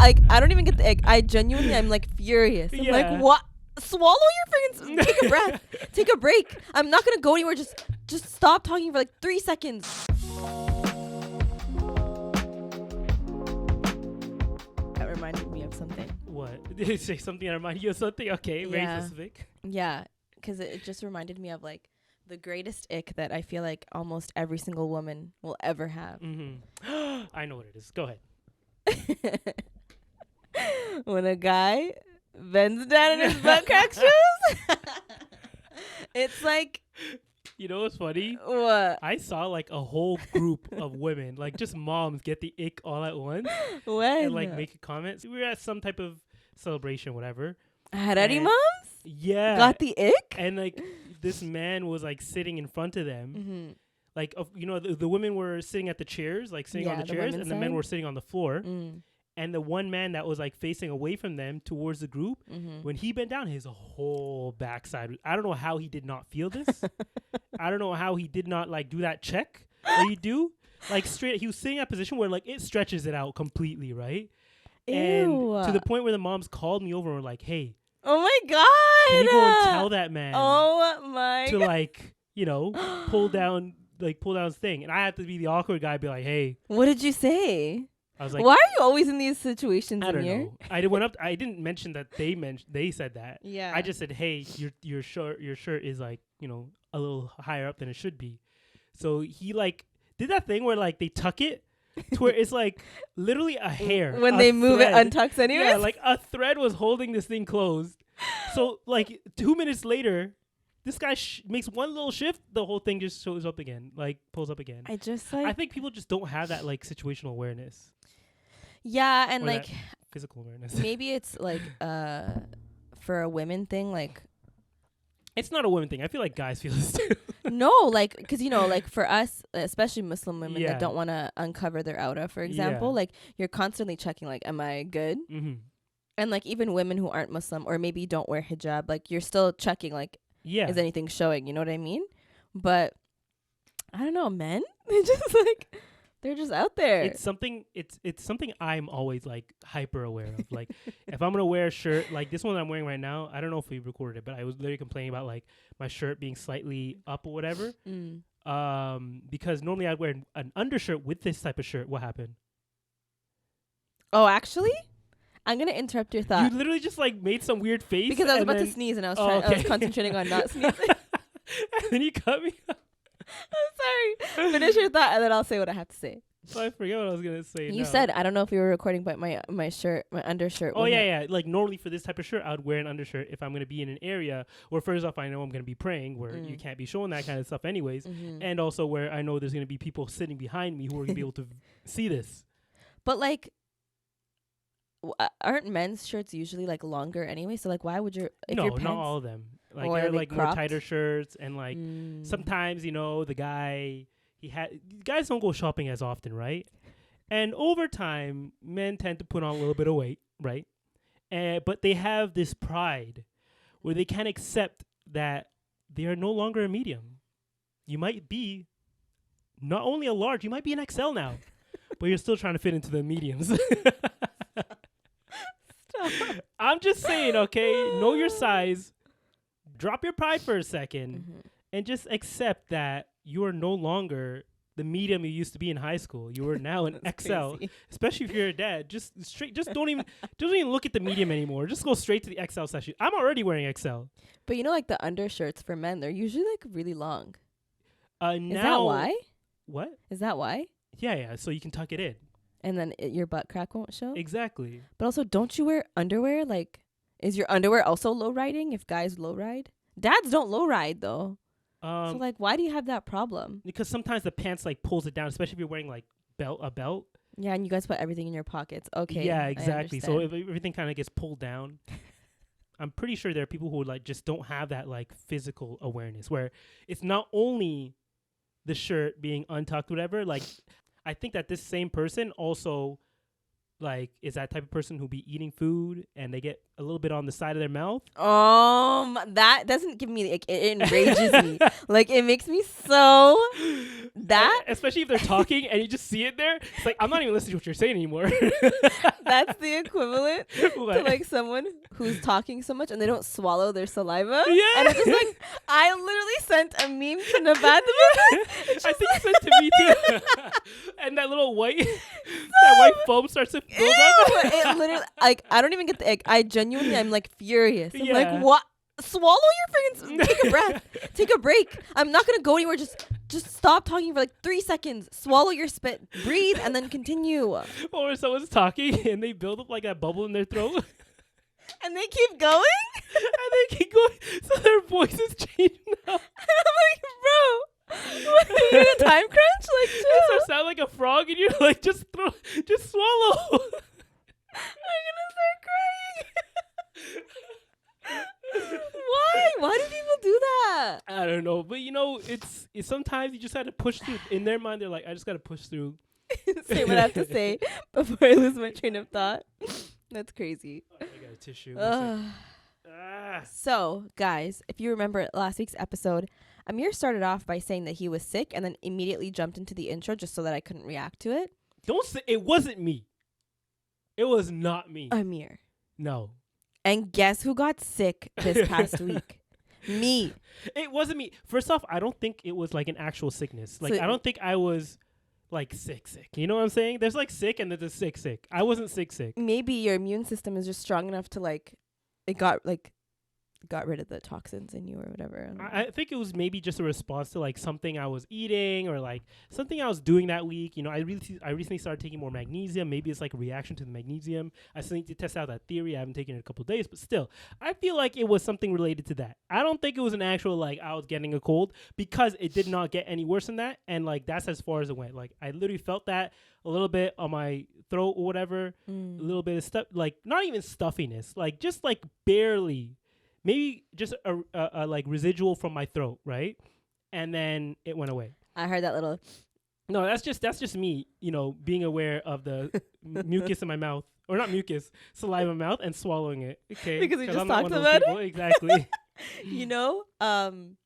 like, I don't even get the ick. I genuinely, I'm like furious. I'm like, what? Swallow your freaking, take a breath, take a break. I'm not gonna go anywhere. Just stop talking for like 3 seconds. That reminded me of something. What? Did you say something that reminded you of something? Okay, very specific. Yeah, because it just reminded me of like the greatest ick that I feel like almost every single woman will ever have. Mm-hmm. I know what it is. Go ahead. When a guy bends down in his butt crack shoes. It's like, you know what's funny? What? I saw like a whole group of women, like just moms, get the ick all at once. When? And like make a comment. We were at some type of celebration, whatever. Had any moms? Yeah. Got the ick? And like this man was like sitting in front of them. Mm-hmm. Like, you know, the women were sitting at the chairs, like sitting on the chairs, and the men were sitting on the floor. Mm. And the one man that was like facing away from them towards the group, when he bent down, his whole backside. I don't know how he did not feel this. I don't know how he did not like do that check that you do. Like straight, he was sitting in a position where like it stretches it out completely, right? Ew. And to the point where the moms called me over and were like, "Hey, oh my god, can you go and tell that man? Oh my to like, you know, pull down his thing." And I had to be the awkward guy, be like, "Hey, what did you say?" I was like, why are you always in these situations? I don't know. I didn't mention that they said that. Yeah. I just said, hey, your shirt is like, you know, a little higher up than it should be. So he like did that thing where like they tuck it to where it's like literally a hair. When they move it untucks anyway. Yeah, like a thread was holding this thing closed. So like 2 minutes later, this guy makes one little shift, the whole thing just shows up again, like pulls up again. I think people just don't have that like situational awareness. Yeah, and like physical awareness. Maybe it's like for a women thing, like it's not a women thing. I feel like guys feel this too. No, like because you know, like for us, especially Muslim women that don't want to uncover their aura, for example, like you're constantly checking, like, am I good? Mm-hmm. And like even women who aren't Muslim or maybe don't wear hijab, like you're still checking, like, is anything showing? You know what I mean? But I don't know, men, they just like. They're just out there. It's something I'm always like hyper aware of. Like if I'm gonna wear a shirt like this one I'm wearing right now, I don't know if we recorded it, but I was literally complaining about like my shirt being slightly up or whatever. Because normally I'd wear an undershirt with this type of shirt. What happened? Oh, actually? I'm gonna interrupt your thought. You literally just like made some weird face. Because I was about to sneeze and I was concentrating on not sneezing. And then you cut me off. I'm sorry. Finish your thought and then I'll say what I have to say. I forget what I was gonna say. You said, I don't know if you were recording, but my shirt, my undershirt. Oh yeah. Like normally for this type of shirt, I would wear an undershirt if I'm gonna be in an area where first off I know I'm gonna be praying, where you can't be showing that kind of stuff anyways, and also where I know there's gonna be people sitting behind me who are gonna be able to see this. But like, aren't men's shirts usually like longer anyway? So like, why would No, not all of them. Like they're like more tighter shirts, and like sometimes you know the guys don't go shopping as often, right? And over time, men tend to put on a little bit of weight, right? But they have this pride where they can't accept that they are no longer a medium. You might be not only a large, you might be an XL now, but you're still trying to fit into the mediums. I'm just saying, okay? Know your size. Drop your pride for a second and just accept that you are no longer the medium you used to be in high school. You are now an XL, crazy. Especially if you're a dad. Just don't even look at the medium anymore. Just go straight to the XL section. I'm already wearing XL. But you know, like the undershirts for men, they're usually like really long. Is that why? What? Is that why? Yeah. So you can tuck it in. And then your butt crack won't show? Exactly. But also, don't you wear underwear? Like, is your underwear also low riding if guys low ride? Dads don't low ride though. So like, why do you have that problem? Because sometimes the pants like pulls it down, especially if you're wearing like a belt. Yeah, and you guys put everything in your pockets. Okay. Yeah, exactly. So if everything kind of gets pulled down, I'm pretty sure there are people who like just don't have that like physical awareness where it's not only the shirt being untucked, whatever. Like, I think that this same person also like is that type of person who be eating food and they get a little bit on the side of their mouth. That doesn't give me like, it enrages me. Like it makes me so that especially if they're talking and you just see it there. It's like I'm not even listening to what you're saying anymore. That's the equivalent to like someone who's talking so much and they don't swallow their saliva. Yeah. And it's just like I literally sent a meme to Nabat. I think you sent to me too. And that little white foam starts to build up. It literally like I don't even get the egg. I genuinely I'm like furious. I'm Yeah. like, what? Swallow your freaking. Take a breath. Take a break. I'm not gonna go anywhere. Just stop talking for like 3 seconds. Swallow your spit. Breathe and then continue. Or someone's talking and they build up like a bubble in their throat. And they keep going. And they keep going. So their voices change now. And I'm like, bro, what, are you in a time crunch? Like, You chill. start sound like a frog and you're like, just swallow. I'm gonna start crying. Why? Why do people do that? I don't know, but you know, it's sometimes you just have to push through. In their mind, they're like, I just got to push through. Say what I have to say before I lose my train of thought. That's crazy. I got a tissue. So, guys, if you remember last week's episode, Amir started off by saying that he was sick and then immediately jumped into the intro just so that I couldn't react to it. Don't say it wasn't me. It was not me. Amir. No. And guess who got sick this past week? Me. It wasn't me. First off, I don't think it was like an actual sickness. Like, I don't think I was like sick. You know what I'm saying? There's like sick and there's a sick. I wasn't sick. Maybe your immune system is just strong enough to like, it got rid of the toxins in you or whatever. I think it was maybe just a response to like something I was eating or like something I was doing that week. You know, I recently started taking more magnesium. Maybe it's like a reaction to the magnesium. I still need to test out that theory. I haven't taken it in a couple of days, but still, I feel like it was something related to that. I don't think it was an actual like I was getting a cold because it did not get any worse than that. And like that's as far as it went. Like I literally felt that a little bit on my throat or whatever, a little bit of stuff, like not even stuffiness, like just like barely. Maybe just a like residual from my throat, right? And then it went away. I heard that little. No, that's just me, you know, being aware of the mucus in my mouth, or not mucus, saliva in my mouth, and swallowing it. Okay, because we just talked about it. Exactly. You know, I'm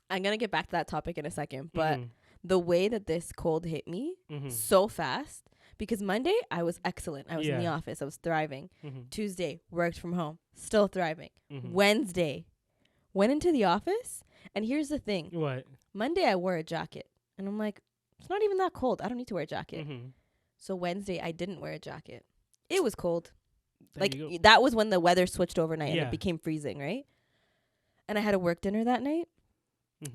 gonna get back to that topic in a second, but the way that this cold hit me so fast. Because Monday, I was excellent. I was in the office. I was thriving. Tuesday, worked from home. Still thriving. Wednesday, went into the office. And here's the thing. What? Monday, I wore a jacket. And I'm like, it's not even that cold. I don't need to wear a jacket. So Wednesday, I didn't wear a jacket. It was cold. That was when the weather switched overnight and it became freezing, right? And I had a work dinner that night.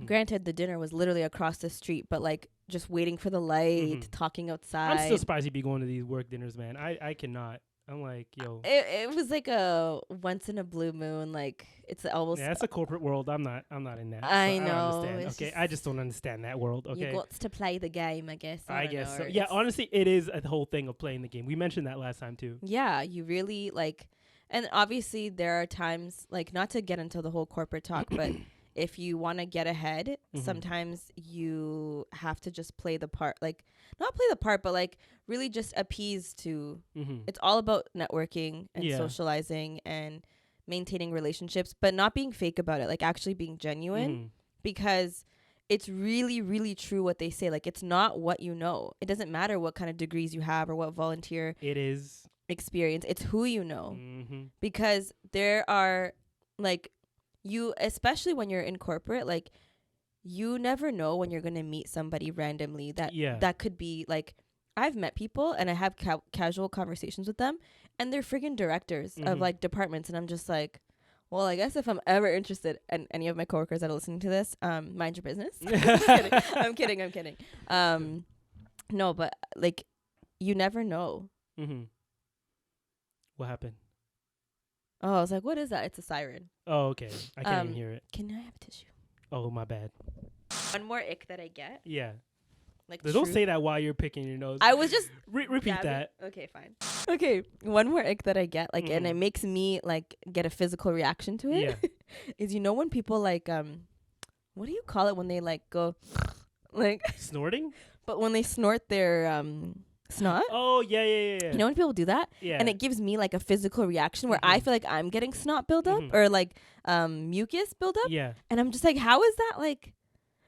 Granted, the dinner was literally across the street, but like just waiting for the light, talking outside. I'm still surprised you'd be going to these work dinners, man. I cannot. I'm like, yo. It was like a once in a blue moon. Like it's almost. Yeah, it's a corporate world. I'm not in that. I know. I don't understand. Okay, I just don't understand that world. Okay. You got to play the game, I guess. I guess so. Yeah, honestly, it is a whole thing of playing the game. We mentioned that last time too. Yeah, you really like, and obviously there are times like not to get into the whole corporate talk, but. If you want to get ahead, sometimes you have to just play the part, like not play the part, but like really just appease to, it's all about networking and socializing and maintaining relationships, but not being fake about it, like actually being genuine because it's really, really true what they say. Like it's not what you know. It doesn't matter what kind of degrees you have or what volunteer it is experience. It's who you know because there are like, you, especially when you're in corporate, like you never know when you're going to meet somebody randomly that could be like, I've met people and I have casual conversations with them and they're friggin' directors of like departments. And I'm just like, well, I guess if I'm ever interested, and any of my coworkers that are listening to this, mind your business. I'm kidding. No, but like you never know. What happened? Oh, I was like, what is that? It's a siren. Oh, okay. I can't even hear it. Can I have a tissue? Oh, my bad. One more ick that I get. Yeah. Like don't say that while you're picking your nose. I was just repeat that. Okay, fine. Okay, one more ick that I get, like, and it makes me like get a physical reaction to it. Yeah. Is when people like what do you call it when they like go like snorting? But when they snort their snot. Oh, yeah. You know when people do that? Yeah. And it gives me like a physical reaction where I feel like I'm getting snot buildup or like mucus buildup. Yeah. And I'm just like, how is that like,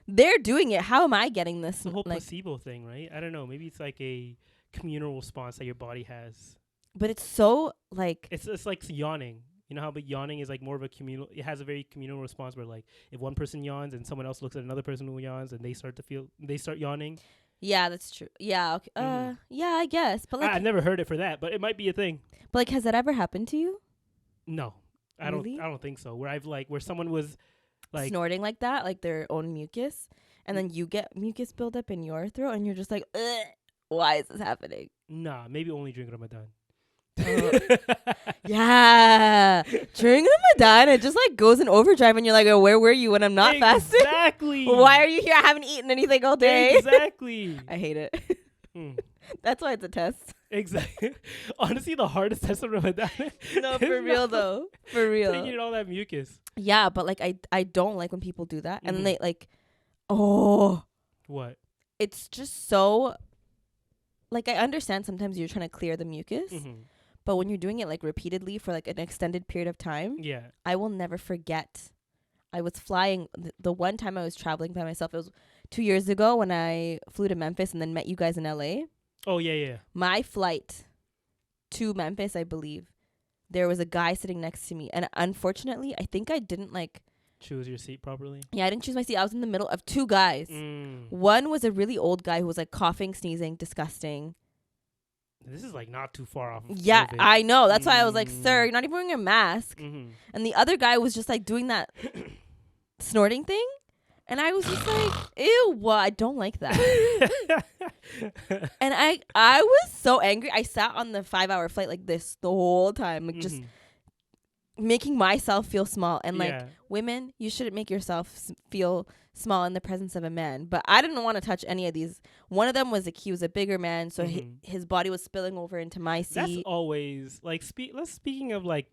they're doing it. How am I getting this? It's the whole like, placebo thing, right? I don't know. Maybe it's like a communal response that your body has. But it's so like... It's like yawning. You know how yawning is like more of a communal... It has a very communal response where like if one person yawns and someone else looks at another person who yawns and they start yawning. Yeah, that's true. Yeah. Okay. Yeah, I guess. But like, I've never heard it for that, but it might be a thing. But like, has that ever happened to you? No, Really? I don't think so. Where someone was like snorting like that, like their own mucus, and then you get mucus buildup in your throat, and you're just like, ugh, why is this happening? Nah, maybe only during Ramadan. Yeah, during Ramadan, it just like goes in overdrive, and you're like, oh, where were you when I'm not fasting? Exactly. Why are you here? I haven't eaten anything all day. Exactly. I hate it. That's why it's a test. Exactly. Honestly, the hardest test of Ramadan. No, for real though. For real. Taking all that mucus. Yeah, but like I don't like when people do that, and then they like, oh, what? It's just so. Like, I understand sometimes you're trying to clear the mucus, but when you're doing it like repeatedly for like an extended period of time, I will never forget. I was flying the one time I was traveling by myself. It was 2 years ago when I flew to Memphis and then met you guys in LA. Oh yeah. My flight to Memphis, I believe, there was a guy sitting next to me, and unfortunately, I think I didn't like choose your seat properly. Yeah, I didn't choose my seat. I was in the middle of two guys. One was a really old guy who was like coughing, sneezing, disgusting. This is like not too far off. Yeah, COVID. I know. That's why I was like, sir, you're not even wearing a mask. And the other guy was just like doing that snorting thing. And I was just like, ew, well, I don't like that. And I was so angry. I sat on the 5-hour flight like this the whole time, like just making myself feel small. And like, women, you shouldn't make yourself feel small in the presence of a man. But I didn't want to touch any of these. One of them was he was a bigger man, so his body was spilling over into my seat. That's always like speaking of like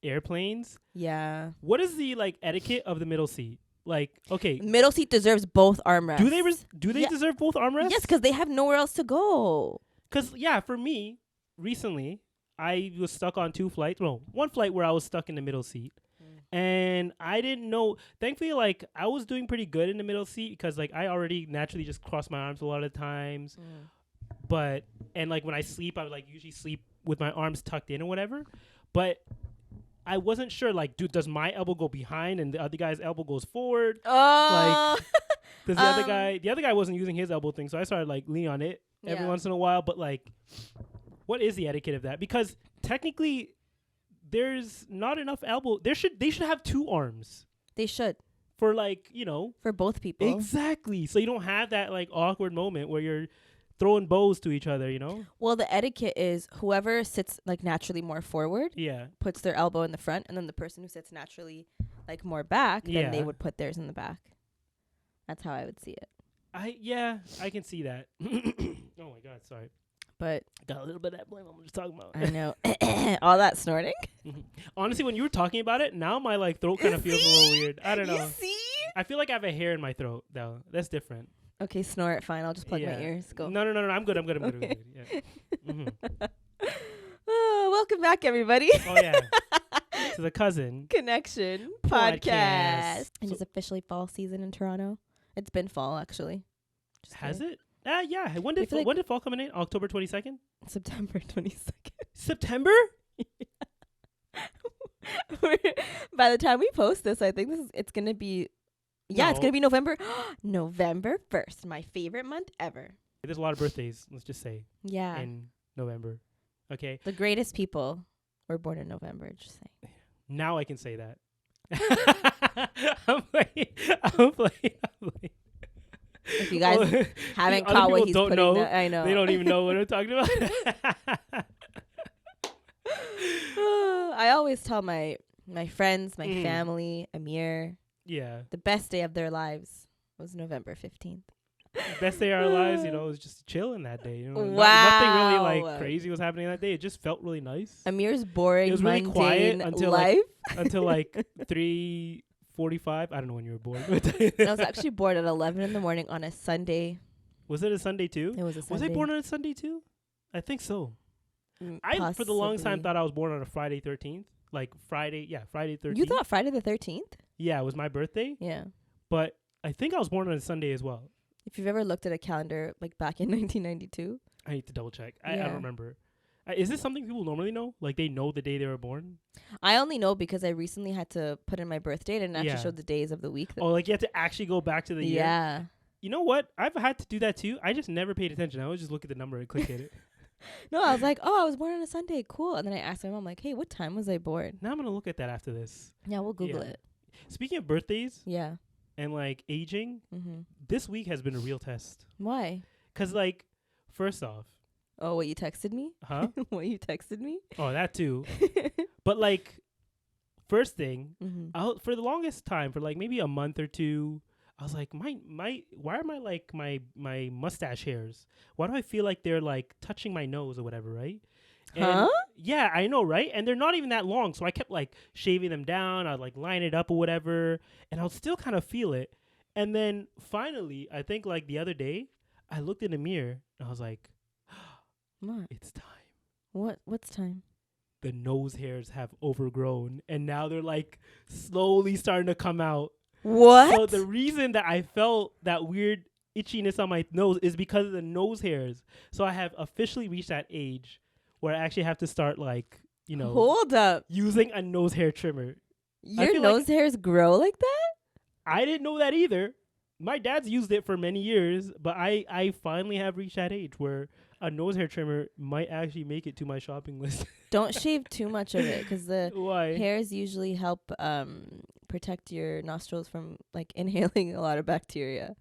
airplanes. Yeah. What is the like etiquette of the middle seat? Like, okay, middle seat deserves both armrests. Do they deserve both armrests? Yes, because they have nowhere else to go. Because for me, recently I was stuck on two flights. Well, one flight where I was stuck in the middle seat, and I didn't know. Thankfully, like I was doing pretty good in the middle seat because like I already naturally just cross my arms a lot of times. But like when I sleep, I would like usually sleep with my arms tucked in or whatever. But I wasn't sure, like, dude, does my elbow go behind and the other guy's elbow goes forward? Oh. Like, does the other guy wasn't using his elbow thing, so I started, like, leaning on it every once in a while. But, like, what is the etiquette of that? Because technically, there's not enough elbow. They should have two arms. They should. For, like, for both people. Exactly. So you don't have that, like, awkward moment where you're throwing bows to each other, Well, the etiquette is whoever sits like naturally more forward puts their elbow in the front, and then the person who sits naturally like more back, then they would put theirs in the back. That's how I would see it. I can see that. Oh my god, sorry. But got a little bit of that blame I'm just talking about. I know. All that snorting. Honestly, when you were talking about it, now my like throat kind of feels a little weird. I don't know. You see? I feel like I have a hair in my throat though. That's different. Okay, snort. Fine, I'll just plug my ears. Go. No. I'm good. Okay. Yeah. Welcome back, everybody. Oh yeah, to the Cousin Connection podcast. And it's officially fall season in Toronto. It's been fall actually. Has it? Yeah. When did fall come in? October 22nd. September 22nd. September? By the time we post this, I think it's gonna be. Yeah, it's going to be November. November 1st, my favorite month ever. There's a lot of birthdays, let's just say. Yeah. In November. Okay. The greatest people were born in November, just saying. Now I can say that. I'm playing. If you guys haven't caught what he's putting down, I know. They don't even know what I'm talking about. I always tell my friends, my family, Amir. Yeah. The best day of their lives was November 15th. Best day of our lives, it was just chilling that day. Wow. Nothing really like crazy was happening that day. It just felt really nice. Amir's boring, it was really quiet until life. until like 3:45. I don't know when you were born. I was actually born at 11 in the morning on a Sunday. Was it a Sunday too? It was a Sunday. Was I born on a Sunday too? I think so. I, for the longest time, thought I was born on a Friday 13th. Like Friday 13th. You thought Friday the 13th? Yeah, it was my birthday. Yeah. But I think I was born on a Sunday as well. If you've ever looked at a calendar, like back in 1992. I need to double check. I don't remember. Is this something people normally know? Like they know the day they were born? I only know because I recently had to put in my birth date and actually showed the days of the week. Oh, like you have to actually go back to the year? Yeah. You know what? I've had to do that too. I just never paid attention. I always just look at the number and click at it. No, I was like, oh, I was born on a Sunday. Cool. And then I asked my mom, like, hey, what time was I born? Now I'm going to look at that after this. Yeah, we'll Google it. Speaking of birthdays. Yeah. And like aging, this week has been a real test. Why? Because like, first off. Oh, what, you texted me? Huh? What, you texted me? Oh, that too. But like, first thing, for the longest time, for like maybe a month or two, I was like, why are my mustache hairs? Why do I feel like they're like touching my nose or whatever, right? And yeah, I know, right? And they're not even that long, so I kept like shaving them down. I'd like line it up or whatever, and I would still kind of feel it. And then finally, I think like the other day, I looked in the mirror and I was like, what? It's time. What's time? The nose hairs have overgrown, and now they're like slowly starting to come out. What? So the reason that I felt that weird itchiness on my nose is because of the nose hairs. So I have officially reached that age where I actually have to start like, you know, hold up, using a nose hair trimmer. Your nose hairs grow like that? I didn't know that either. My dad's used it for many years, but I finally have reached that age where a nose hair trimmer might actually make it to my shopping list. Don't shave too much of it because the Why? hairs usually help protect your nostrils from like inhaling a lot of bacteria.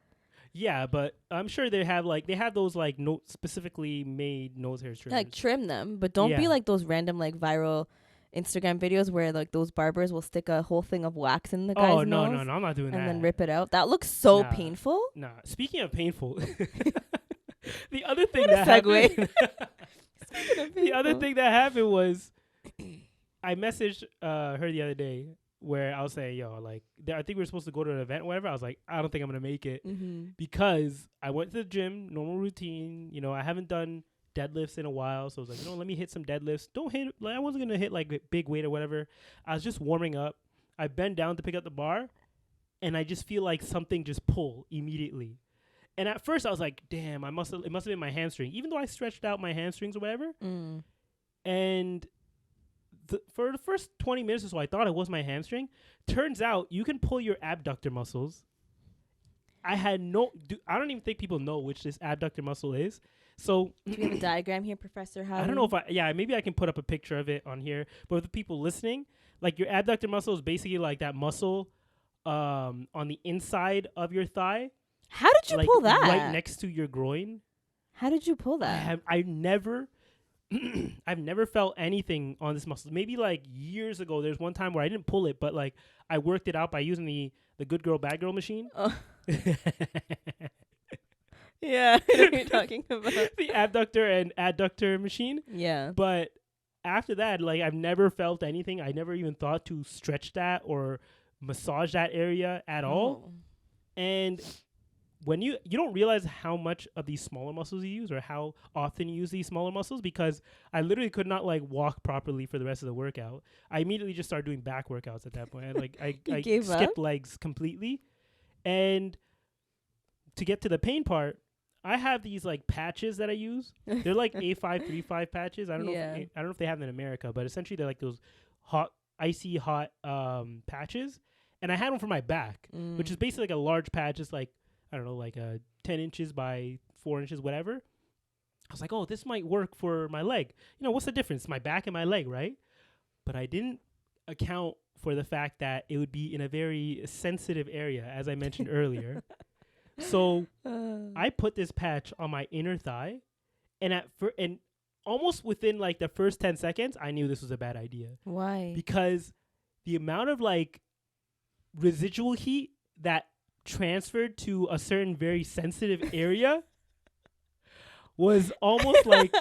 Yeah, but I'm sure they have those like specifically made nose hair trimmers. Like trim them, but don't be like those random like viral Instagram videos where like those barbers will stick a whole thing of wax in the guy's nose. No, I'm not doing that. And then rip it out. That looks so painful. Nah. Speaking of painful, the other thing that happened. The other thing that happened was, I messaged her the other day where I was saying, yo, like, I think we were supposed to go to an event or whatever. I was like, I don't think I'm going to make it because I went to the gym, normal routine. You know, I haven't done deadlifts in a while. So I was like, you know, let me hit some deadlifts. I wasn't going to hit like big weight or whatever. I was just warming up. I bent down to pick up the bar and I just feel like something just pulled immediately. And at first I was like, damn, it must have been my hamstring, even though I stretched out my hamstrings or whatever. And for the first 20 minutes or so, I thought it was my hamstring. Turns out you can pull your abductor muscles. I don't even think people know which this abductor muscle is. So do you have a diagram here, Professor Haaaappyyy? I don't know if maybe I can put up a picture of it on here. But for the people listening, like your abductor muscle is basically like that muscle on the inside of your thigh. How did you pull that? Right next to your groin. How did you pull that? I've never felt anything on this muscle. Maybe like years ago, there's one time where I didn't pull it, but like I worked it out by using the good girl, bad girl machine. Oh. Yeah, I know what you're talking about. The abductor and adductor machine. Yeah. But after that, like I've never felt anything. I never even thought to stretch that or massage that area at all. And when you don't realize how much of these smaller muscles you use or how often you use these smaller muscles, because I literally could not like walk properly for the rest of the workout. I immediately just started doing back workouts at that point. I skipped legs completely. And to get to the pain part, I have these like patches that I use. They're like A535 patches. I don't know if they have them in America, but essentially they're like those icy hot patches. And I had one for my back, which is basically like a large patch. It's like, I don't know, like 10 inches by 4 inches, whatever. I was like, oh, this might work for my leg. You know, what's the difference? My back and my leg, right? But I didn't account for the fact that it would be in a very sensitive area, as I mentioned earlier. So I put this patch on my inner thigh, and almost within like the first 10 seconds, I knew this was a bad idea. Why? Because the amount of like residual heat that transferred to a certain very sensitive area was almost like...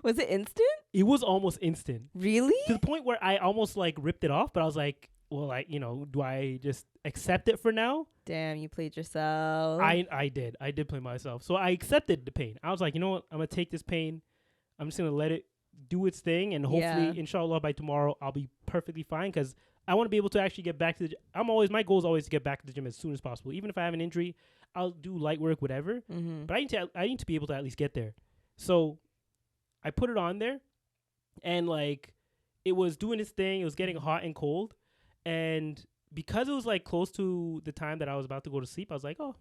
Was it instant? It was almost instant. Really? To the point where I almost like ripped it off, but I was like, well, do I just accept it for now? Damn, you played yourself. I did play myself. So I accepted the pain. I was like, you know what? I'm going to take this pain. I'm just gonna let it do its thing, and hopefully, inshallah, by tomorrow I'll be perfectly fine, because I want to be able to actually get back to the gym. My goal is always to get back to the gym as soon as possible. Even if I have an injury, I'll do light work, whatever. But I need to be able to at least get there. So I put it on there, and like it was doing its thing. It was getting hot and cold, and because it was like close to the time that I was about to go to sleep, I was like, oh,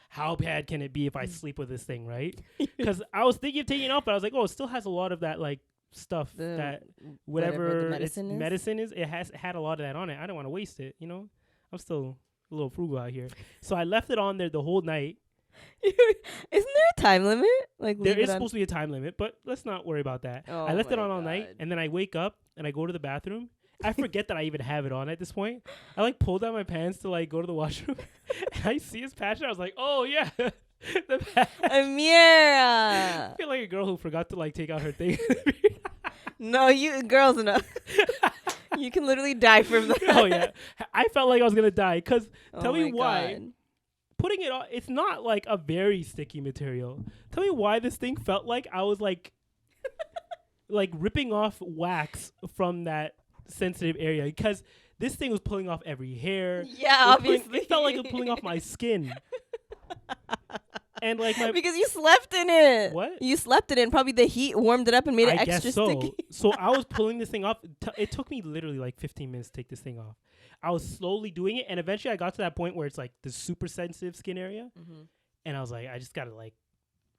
how bad can it be if I sleep with this thing, right? Because I was thinking of taking it off, but I was like, oh, it still has a lot of that like stuff that whatever medicine is. It had a lot of that on it. I don't want to waste it, I'm still a little frugal out here. So I left it on there the whole night. Isn't there a time limit? Like there is supposed to be a time limit, but let's not worry about that. I left it on all night, and then I wake up and I go to the bathroom. I forget that I even have it on at this point. I like pulled down my pants to like go to the washroom, and I see his patch. I was like, oh yeah, the patch. Amir. I feel like a girl who forgot to like take out her thing. No, girls enough. You can literally die from that. Oh yeah, I felt like I was gonna die. Cause tell me why. God. Putting it on, it's not like a very sticky material. Tell me why this thing felt like I was like, like ripping off wax from that sensitive area, because this thing was pulling off every hair. Yeah, obviously. It felt like it was pulling off my skin. And like because you slept in it. What? You slept in it, and probably the heat warmed it up and made it extra sticky. So I was pulling this thing off. It took me literally like 15 minutes to take this thing off. I was slowly doing it, and eventually I got to that point where it's like the super sensitive skin area, and I was like, I just gotta like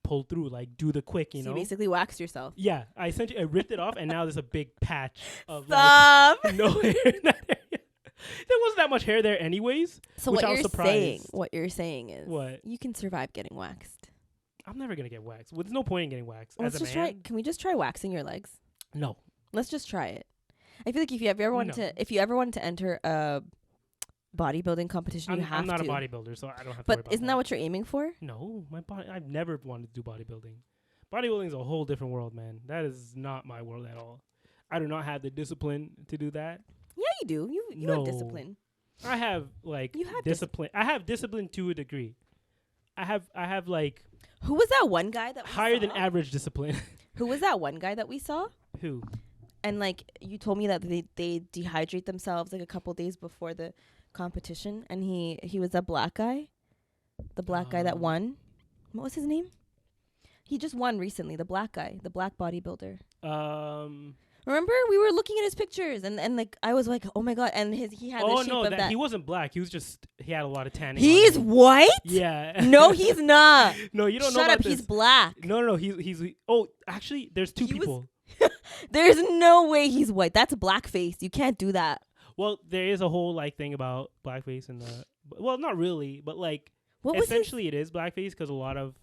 pull through, like do the quick, you know. You basically waxed yourself. Yeah, I ripped it off, and now there's a big patch of like, no hair in that area. There wasn't that much hair there anyways. So what you're saying is what? You can survive getting waxed. I'm never gonna get waxed. Well, there's no point in getting waxed. Let's just try. Can we just try waxing your legs? No. Let's just try it. I feel like if you ever wanted to enter a bodybuilding competition, you have to. I'm not a bodybuilder, so I don't have to. But isn't that what you're aiming for? No, I've never wanted to do bodybuilding. Bodybuilding is a whole different world, man. That is not my world at all. I do not have the discipline to do that. Yeah, you do. You have discipline. I have discipline. I have discipline to a degree. I have like. Who was that one guy that we higher saw? than average discipline? Who was that one guy that we saw? Who? And like you told me that they dehydrate themselves like a couple days before the competition, and he was a black guy, the black guy that won. What was his name? He just won recently. The black guy, the black bodybuilder. Remember we were looking at his pictures, and like I was like, oh my god, and he had the shape of that. He wasn't black. He had a lot of tanning. He's white? Yeah. No, he's not. No, you don't know about about this. He's black. No, he's. Oh, actually, there's two people. There's no way he's white. That's blackface. You can't do that. Well, there is a whole like thing about blackface and well, not really, but like essentially it is blackface because a lot of.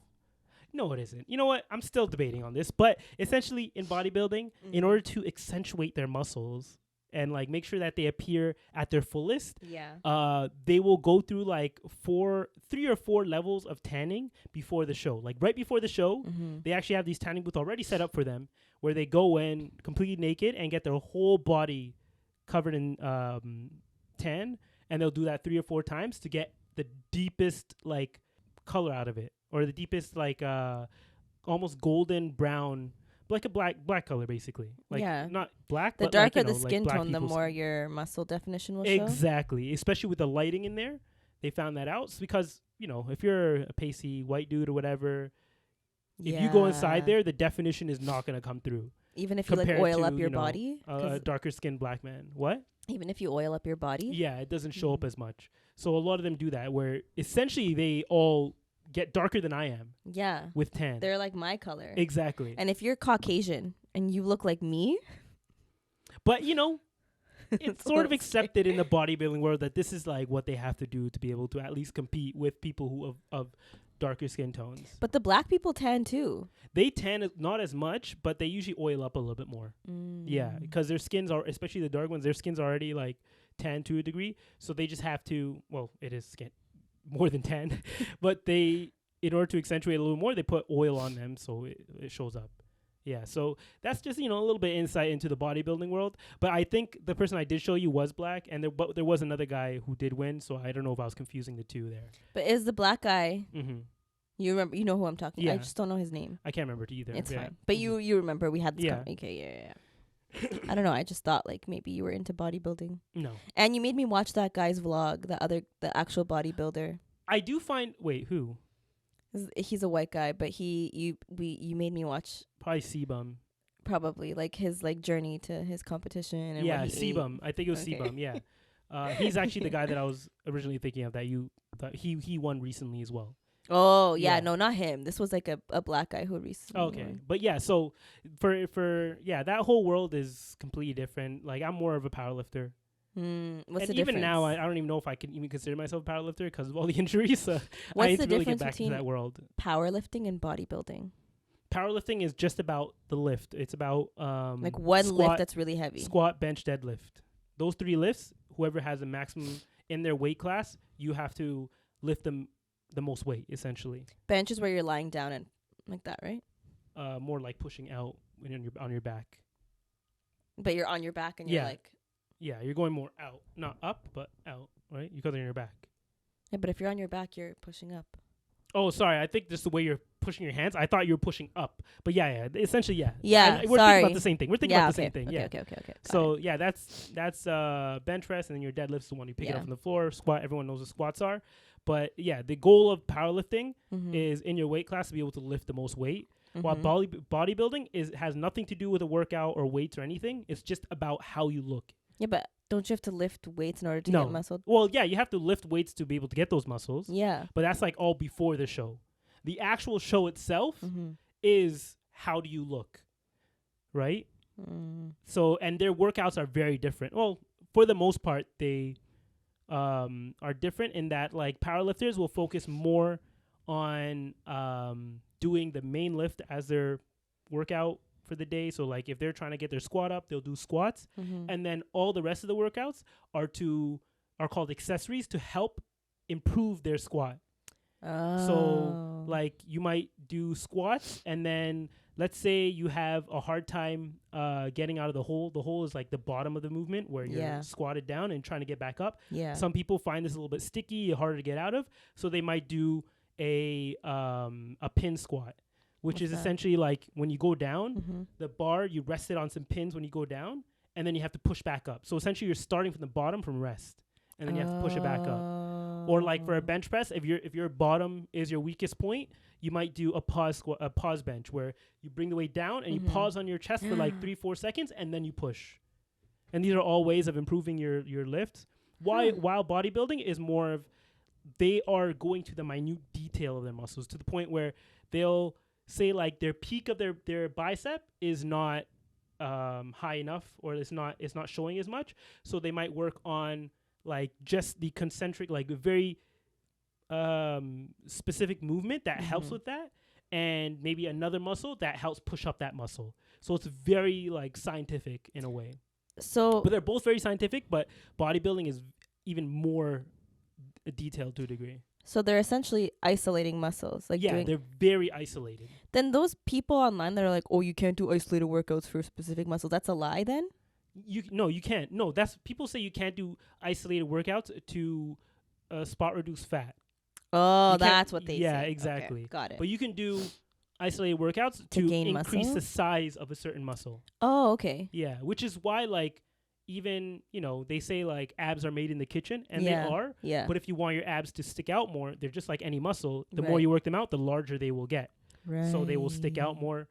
No, it isn't. You know what? I'm still debating on this, but essentially in bodybuilding, in order to accentuate their muscles and like make sure that they appear at their fullest, they will go through like 3 or 4 levels of tanning before the show. Like right before the show, they actually have these tanning booths already set up for them where they go in completely naked and get their whole body covered in tan, and they'll do that 3 or 4 times to get the deepest like color out of it. Or the deepest, like, almost golden brown, like a black color, basically. Like, not black, the but darker like, the skin tone, the more your muscle definition will show. Exactly. Especially with the lighting in there. They found that out. It's because, if you're a pasty white dude or whatever, if you go inside there, the definition is not going to come through. Even if you, like, oil up your body? A darker skinned black man. What? Even if you oil up your body? Yeah, it doesn't show up as much. So a lot of them do that, where essentially they all get darker than I am. Yeah. With tan. They're like my color. Exactly. And if you're Caucasian and you look like me. But, it's sort of accepted in the bodybuilding world that this is like what they have to do to be able to at least compete with people who of darker skin tones. But the black people tan too. They tan not as much, but they usually oil up a little bit more. Yeah, because their skins are, especially the dark ones, their skin's already like tan to a degree. So they just have to, well, it is skin. More than 10, but in order to accentuate a little more, they put oil on them so it shows up. Yeah, so that's just, a little bit insight into the bodybuilding world. But I think the person I did show you was black, and there was another guy who did win, so I don't know if I was confusing the two there. But is the black guy You remember? You know who I'm talking? Yeah. I just don't know his name. I can't remember it either. It's fine. But you remember we had this. Yeah. Okay. Yeah. I don't know. I just thought like maybe you were into bodybuilding. No. And you made me watch that guy's vlog. The actual bodybuilder. I do find. Wait, who? He's a white guy, but you made me watch. Probably Sebum. Probably like his like journey to his competition. And yeah, Sebum. I think it was Sebum. Yeah. He's actually the guy that I was originally thinking of. That you thought he won recently as well. Oh yeah, no, not him. This was like a black guy who recently. Okay, but yeah, so for that whole world is completely different. Like I'm more of a powerlifter. What's and the even difference? now, I don't even know if I can even consider myself a powerlifter because of all the injuries. So What's I need the to really difference get back into that world. Powerlifting and bodybuilding? Powerlifting is just about the lift. It's about like one lift that's really heavy. Squat, bench, deadlift. Those 3 lifts. Whoever has the maximum in their weight class, you have to lift them the most weight, essentially. Bench is where you're lying down and like that, right? More like pushing out when you're on your back. But you're on your back and you're like... Yeah, you're going more out. Not up, but out, right? Because you're on your back. Yeah, but if you're on your back, you're pushing up. Oh, sorry. I think just the way you're pushing your hands. I thought you were pushing up. But yeah. Essentially, yeah. Yeah, we're thinking about the same thing. We're thinking about the same thing. Okay, yeah. Okay. So, yeah, that's bench press, and then your deadlift is the one you pick it up from the floor. Squat, everyone knows what squats are. But, yeah, the goal of powerlifting is in your weight class to be able to lift the most weight. While bodybuilding has nothing to do with a workout or weights or anything. It's just about how you look. Yeah, but don't you have to lift weights in order to get muscle? Well, yeah, you have to lift weights to be able to get those muscles. Yeah. But that's like all before the show. The actual show itself is how do you look, right? So, and their workouts are very different. Well, for the most part, they are different in that like powerlifters will focus more on doing the main lift as their workout for the day. So like if they're trying to get their squat up, they'll do squats. And then all the rest of the workouts are called accessories to help improve their squat. So like you might do squats, and then let's say you have a hard time getting out of the hole. The hole is like the bottom of the movement where you're squatted down and trying to get back up. Yeah. Some people find this a little bit sticky, harder to get out of. So they might do a pin squat, which is essentially like when you go down, the bar, you rest it on some pins when you go down, and then you have to push back up. So essentially you're starting from the bottom from rest, and then you have to push it back up. Or like for a bench press, if your bottom is your weakest point, you might do a pause bench where you bring the weight down and you pause on your chest for like 3-4 seconds, and then you push. And these are all ways of improving your lifts. While bodybuilding is more of, they are going to the minute detail of their muscles to the point where they'll say like their peak of their bicep is not high enough, or it's not showing as much. So they might work on like just the concentric, like very specific movement that helps with that, and maybe another muscle that helps push up that muscle. So it's very like scientific in a way. But they're both very scientific, but bodybuilding is even more detailed to a degree. So they're essentially isolating muscles. Like they're very isolated. Then those people online that are like, oh, you can't do isolated workouts for specific muscles, that's a lie then? You can't. No, that's, people say you can't do isolated workouts to spot reduce fat. Oh, that's what they say. Yeah, exactly. Okay, got it. But you can do isolated workouts to increase the size of a certain muscle. Oh, okay. Yeah, which is why like even, they say like abs are made in the kitchen, and they are. Yeah. But if you want your abs to stick out more, they're just like any muscle. The more you work them out, the larger they will get. Right. So they will stick out more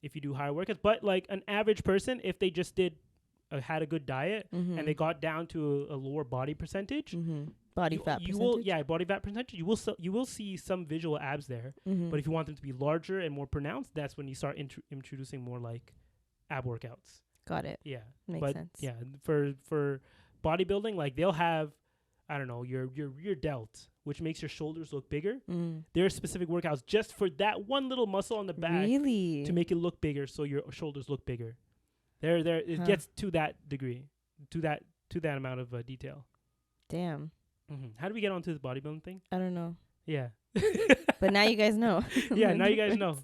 if you do higher workouts. But like an average person, if they just had a good diet and they got down to a lower body percentage, body fat percentage, you will see some visual abs there. But if you want them to be larger and more pronounced, that's when you start introducing more like ab workouts. Got it. Yeah. Makes sense. Yeah, for bodybuilding, like they'll have, I don't know, your rear delt, which makes your shoulders look bigger. There are specific workouts just for that one little muscle on the back to make it look bigger, so your shoulders look bigger. It gets to that degree, to that amount of detail. Damn. How do we get onto this bodybuilding thing? I don't know. Yeah. But now you guys know. Yeah, now you guys know.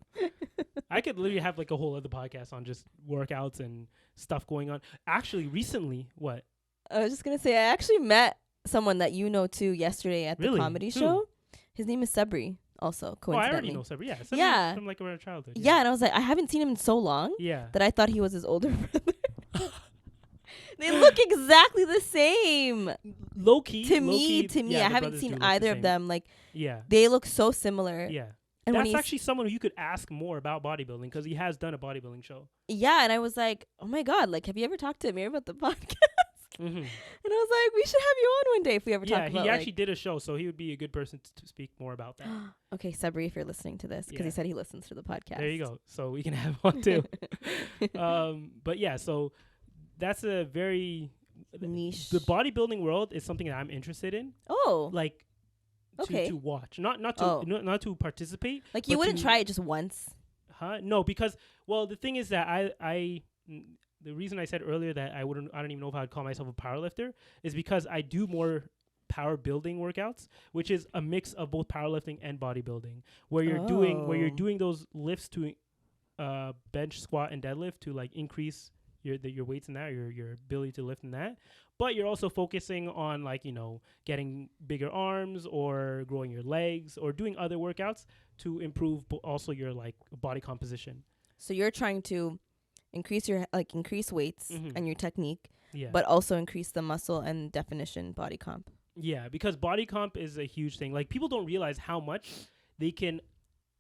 I could literally have like a whole other podcast on just workouts and stuff going on. Actually, recently, what? I was just going to say, I actually met someone that you know too yesterday at the comedy show. His name is Sabri also, Oh, I already coincidentally. know Sabri. Yeah. Yeah. From like around childhood. Yeah, and I was like, I haven't seen him in so long that I thought he was his older brother. They look exactly the same. Low-key. To me, yeah, I haven't seen either of them. Like, they look so similar. Yeah. And that's actually someone who you could ask more about bodybuilding because he has done a bodybuilding show. Yeah, and I was like, oh my God, like, have you ever talked to Amir about the podcast? Mm-hmm. And I was like, we should have you on one day if we ever talk about it. Yeah, he actually did a show, so he would be a good person to speak more about that. Okay, Sabri, if you're listening to this, because he said he listens to the podcast. There you go. So we can have one too. But yeah, so that's a very niche. The bodybuilding world is something that I'm interested in. Oh. Like, to watch, not to participate. Like, you wouldn't try it just once? No, because the thing is that I the reason I said earlier that I don't even know if I'd call myself a powerlifter is because I do more power building workouts, which is a mix of both powerlifting and bodybuilding, where you're doing those lifts to bench, squat, and deadlift to like increase your weights in that, your ability to lift in that. But you're also focusing on like, getting bigger arms or growing your legs or doing other workouts to improve also your like body composition. So you're trying to increase weights and your technique, but also increase the muscle and definition body comp. Yeah, because body comp is a huge thing. Like, people don't realize how much they can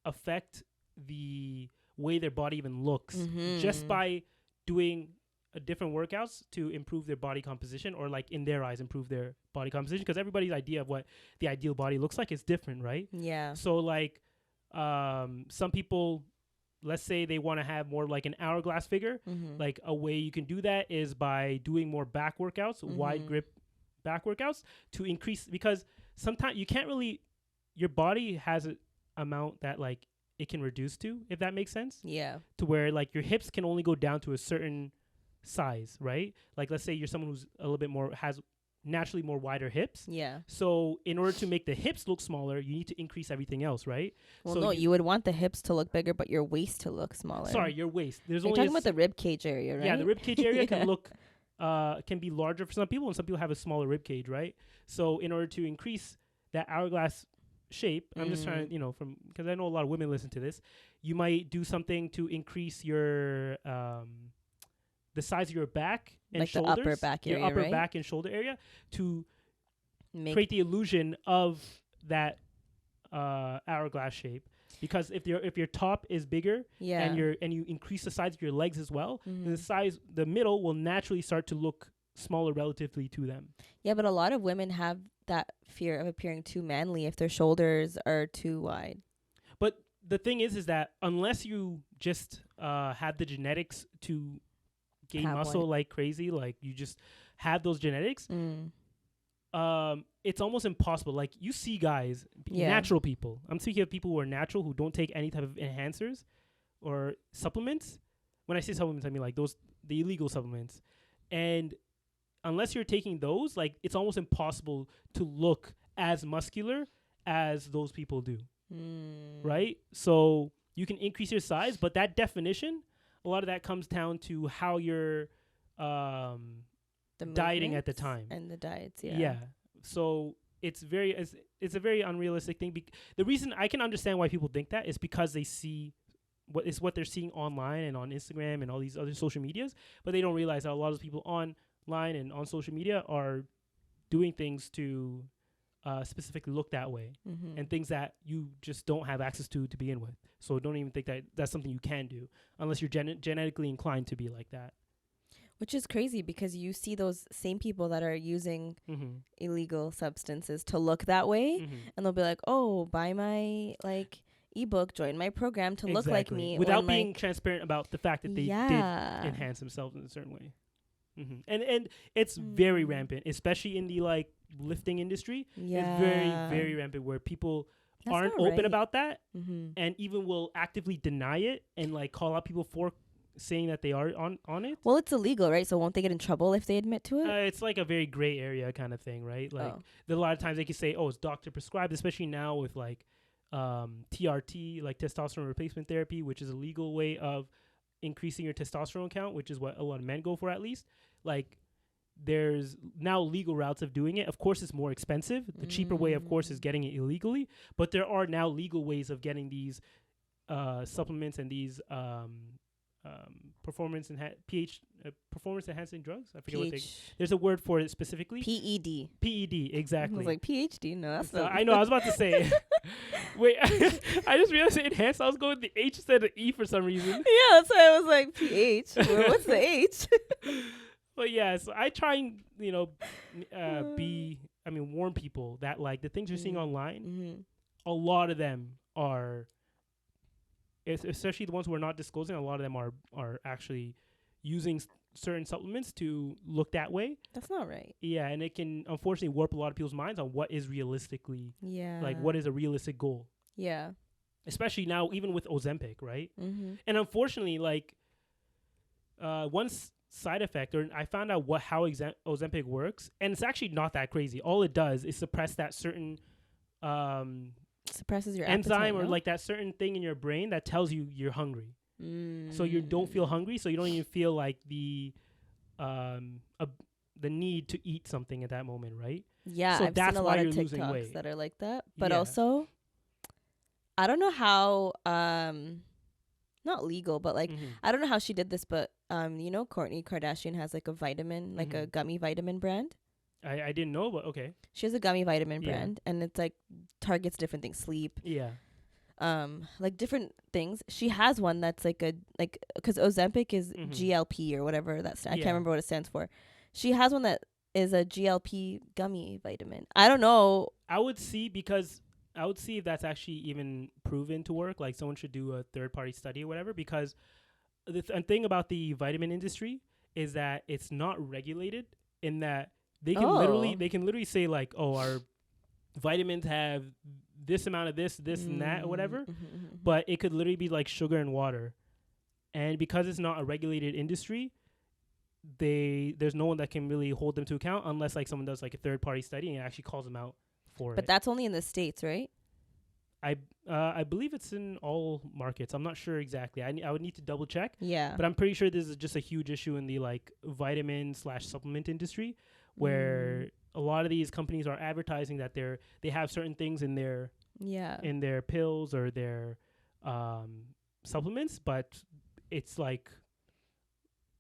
affect the way their body even looks just by doing different workouts to improve their body composition, or like in their eyes improve their body composition, because everybody's idea of what the ideal body looks like is different, right? Yeah. So like some people, let's say they want to have more like an hourglass figure. Like, a way you can do that is by doing more back workouts, wide grip back workouts, to increase, because sometimes you can't really, your body has an amount that like it can reduce to, if that makes sense. Yeah. To where like your hips can only go down to a certain size, right? Like, let's say you're someone who's a little bit more, has naturally more wider hips. Yeah. So in order to make the hips look smaller, you need to increase everything else, right? Well, so you would want the hips to look bigger, but your waist to look smaller. Sorry, your waist. You're talking about the rib cage area, right? Yeah, the rib cage area can look, can be larger for some people, and some people have a smaller rib cage, right? So in order to increase that hourglass shape, I'm just trying to, because I know a lot of women listen to this, you might do something to increase your the size of your back and like shoulders, the upper back area, your upper right? back and shoulder area, to create the illusion of that hourglass shape. Because if your top is bigger, and you increase the size of your legs as well, then the middle will naturally start to look smaller relatively to them. Yeah, but a lot of women have that fear of appearing too manly if their shoulders are too wide. But the thing is that unless you just have the genetics to gain muscle like crazy, like you just have those genetics, it's almost impossible. Like, you see guys, natural people. I'm speaking of people who are natural, who don't take any type of enhancers or supplements. When I say supplements, I mean like the illegal supplements. And unless you're taking those, like, it's almost impossible to look as muscular as those people do. Right? So you can increase your size, but that definition, a lot of that comes down to how you're dieting at the time. And the diets, yeah. So it's a very unrealistic thing. The reason I can understand why people think that is because they see what they're seeing online and on Instagram and all these other social medias, but they don't realize that a lot of people online and on social media are doing things to specifically look that way, and things that you just don't have access to begin with. So don't even think that that's something you can do unless you're genetically inclined to be like that. Which is crazy, because you see those same people that are using illegal substances to look that way, and they'll be like, oh, buy my like ebook, join my program to look like me. Without being transparent about the fact that they did enhance themselves in a certain way. And it's very rampant, especially in the like lifting industry. It's very, very rampant, where people aren't open about that, and even will actively deny it and like call out people for saying that they are on it. Well, it's illegal, right? So won't they get in trouble if they admit to it? It's like a very gray area kind of thing, right? Like a lot of times they can say, oh, it's doctor prescribed, especially now with like TRT, like testosterone replacement therapy, which is a legal way of increasing your testosterone count, which is what a lot of men go for, at least. Like, there's now legal routes of doing it. Of course, it's more expensive. The cheaper way, of course, is getting it illegally. But there are now legal ways of getting these supplements and these performance enhancing drugs. I forget there's a word for it specifically. PED. PED, exactly. I was like, PhD? No, that's not. I know, I was about to say. Wait, I just realized it enhanced. I was going with the H instead of E for some reason. Yeah, that's why I was like, PH. What's the H? But yeah, so I try and, warn people that, like, the things you're seeing online, a lot of them are, especially the ones who are not disclosing, a lot of them are actually using certain supplements to look that way. That's not right. Yeah, and it can unfortunately warp a lot of people's minds on what is realistically, like, what is a realistic goal. Yeah. Especially now, even with Ozempic, right? And unfortunately, like, once side effect, or I found out how Ozempic works, and it's actually not that crazy. All it does is suppress that certain suppresses your enzyme, appetite, or like that certain thing in your brain that tells you you're hungry. So you don't feel hungry, so you don't even feel like the need to eat something at that moment, right? Yeah, so I've that's seen a why lot you're of losing TikToks weight that are like that. But also, I don't know how not legal, but like I don't know how she did this, but Kourtney Kardashian has like a vitamin, like a gummy vitamin brand. I didn't know, but okay. She has a gummy vitamin brand, and it's like targets different things, sleep. Yeah. Like different things. She has one that's because Ozempic is GLP or whatever that's. I can't remember what it stands for. She has one that is a GLP gummy vitamin. I don't know. I would see if that's actually even proven to work. Like, someone should do a third-party study or whatever, because the thing about the vitamin industry is that it's not regulated, in that they can literally say, like, oh, our vitamins have this amount of this and that or whatever, but it could literally be like sugar and water. And because it's not a regulated industry, there's no one that can really hold them to account, unless like someone does like a third-party study and actually calls them out for it. But that's only in the States, right? I believe it's in all markets. I'm not sure exactly. I would need to double check. Yeah. But I'm pretty sure this is just a huge issue in the like vitamin/supplement industry, where a lot of these companies are advertising that they have certain things in their pills or their supplements, but it's like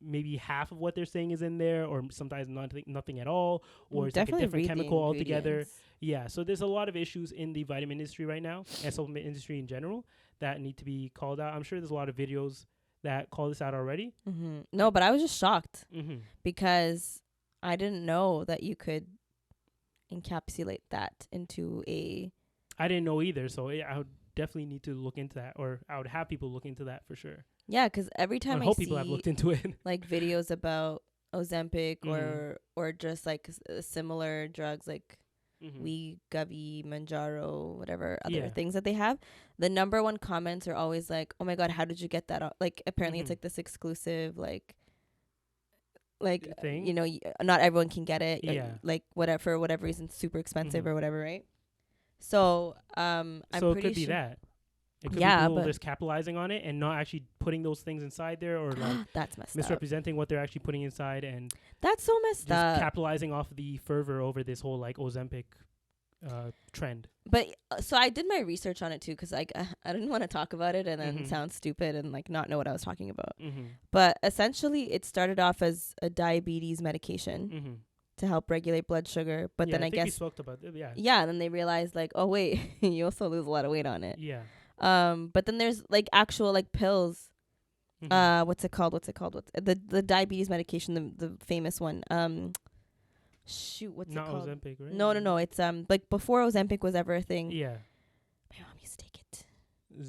maybe half of what they're saying is in there, or sometimes nothing at all, or it's like a different chemical altogether. Yeah, so there's a lot of issues in the vitamin industry right now, and supplement industry in general, that need to be called out. I'm sure there's a lot of videos that call this out already. No, but I was just shocked because I didn't know that you could encapsulate that into a... I didn't know either, so I would definitely need to look into that, or I would have people look into that for sure. Yeah, because every time I hope see people have looked into it, like videos about Ozempic or just like similar drugs like Wegovy, Manjaro, whatever other things that they have, the number one comments are always like, "Oh my God, how did you get that?" Like, apparently it's like this exclusive like thing. Not everyone can get it. Yeah. Like for whatever reason, super expensive or whatever, right? So I'm so pretty it could be that. It could be people just capitalizing on it and not actually putting those things inside there, or like that's messed misrepresenting what they're actually putting inside, and that's so messed up. Capitalizing off the fervor over this whole like Ozempic trend. But so I did my research on it too, because like I didn't want to talk about it and then sound stupid and like not know what I was talking about. But essentially, it started off as a diabetes medication to help regulate blood sugar. But then I guess we spoke about it, and then they realized like, oh wait, you also lose a lot of weight on it. Yeah. But then there's like actual like pills. What's it called? What's the diabetes medication? The famous one. What's not it called? Not Ozempic, right? No. It's like before Ozempic was ever a thing. Yeah. My mom used to take it.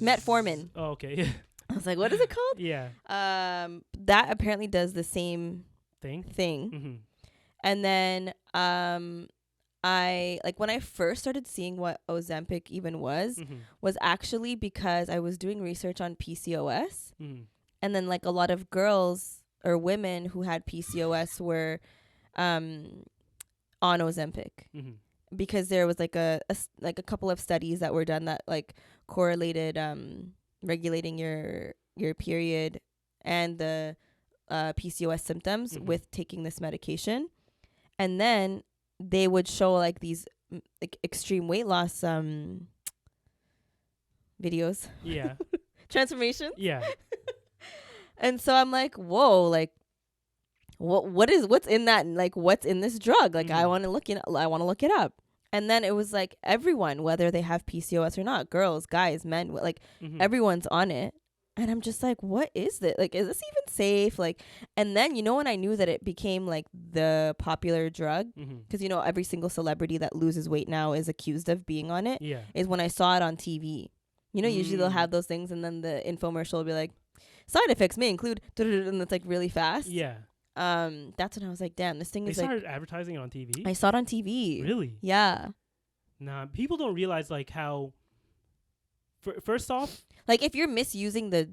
Metformin. Oh, okay. Yeah. I was like, what is it called? Yeah. That apparently does the same thing. And then I like when I first started seeing what Ozempic even was actually because I was doing research on PCOS, and then like a lot of girls or women who had PCOS were on Ozempic because there was like a couple of studies that were done that like correlated regulating your period and the PCOS symptoms with taking this medication. And then they would show like these like extreme weight loss videos. Yeah. Transformations. Yeah. And so I'm like, whoa, like what's in that, like what's in this drug? Like I want to look it up. And then it was like everyone, whether they have PCOS or not, girls, guys, men, like everyone's on it. And I'm just like, what is this? Like, is this even safe? Like, and then, when I knew that it became like the popular drug, because, every single celebrity that loses weight now is accused of being on it, is when I saw it on TV. Usually they'll have those things and then the infomercial will be like, side effects may include, and it's like really fast. Yeah. That's when I was like, damn, this thing is like. They started advertising it on TV? I saw it on TV. Really? Yeah. Nah, people don't realize like how. First off, like if you're misusing the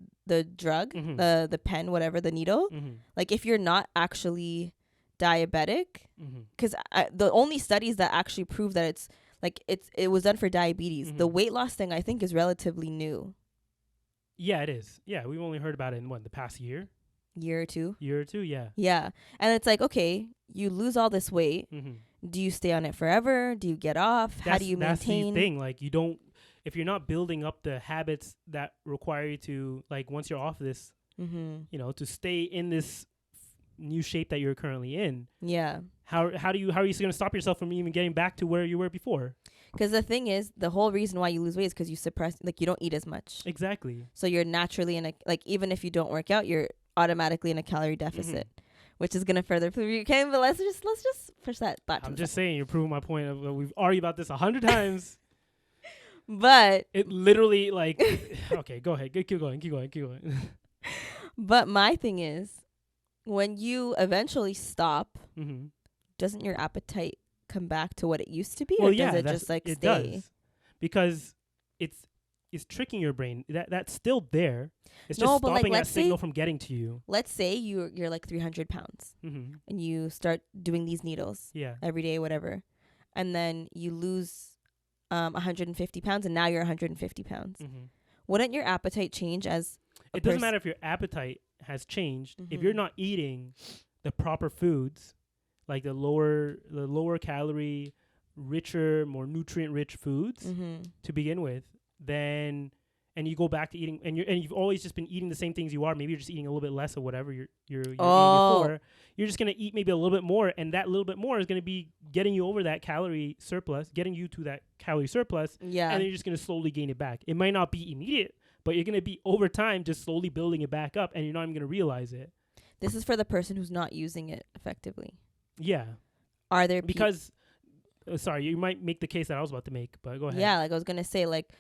drug, the pen, whatever, the needle, like if you're not actually diabetic, because the only studies that actually prove that it's like it was done for diabetes. The weight loss thing I think is relatively new. Yeah, it is. Yeah, we've only heard about it in the past year or two. Yeah. And it's like, okay, you lose all this weight. Do you stay on it forever? Do you get off? How do you maintain? That's the thing. Like you don't. If you're not building up the habits that require you to, like, once you're off this, to stay in this new shape that you're currently in. Yeah. How are you going to stop yourself from even getting back to where you were before? Because the thing is, the whole reason why you lose weight is because you suppress, like, you don't eat as much. Exactly. So you're naturally in a, like, even if you don't work out, you're automatically in a calorie deficit, which is going to further prove you can. But let's just push that back. I'm just saying, you're proving my point. We've argued about this 100 times. But it literally like okay, go ahead. Keep going. But my thing is, when you eventually stop, doesn't your appetite come back to what it used to be? Well, or does it just like it stay? Does. Because it's tricking your brain. That's still there. It's just stopping that signal from getting to you. Let's say you're like 300 pounds and you start doing these needles every day, whatever. And then you lose 150 pounds and now you're 150 pounds. Wouldn't your appetite change as it doesn't matter if your appetite has changed if you're not eating the proper foods, like the lower calorie, richer, more nutrient rich foods to begin with, then and you go back to eating and you've always just been eating the same things you are, maybe you're just eating a little bit less of whatever you're eating before, you're just going to eat maybe a little bit more, and that little bit more is going to be getting you over that calorie surplus, getting you to that calorie surplus, and then you're just going to slowly gain it back. It might not be immediate, but you're going to be over time just slowly building it back up, and you're not even going to realize it. This is for the person who's not using it effectively. Yeah. Are there because sorry, you might make the case that I was about to make, but go ahead. Yeah, like I was going to say, like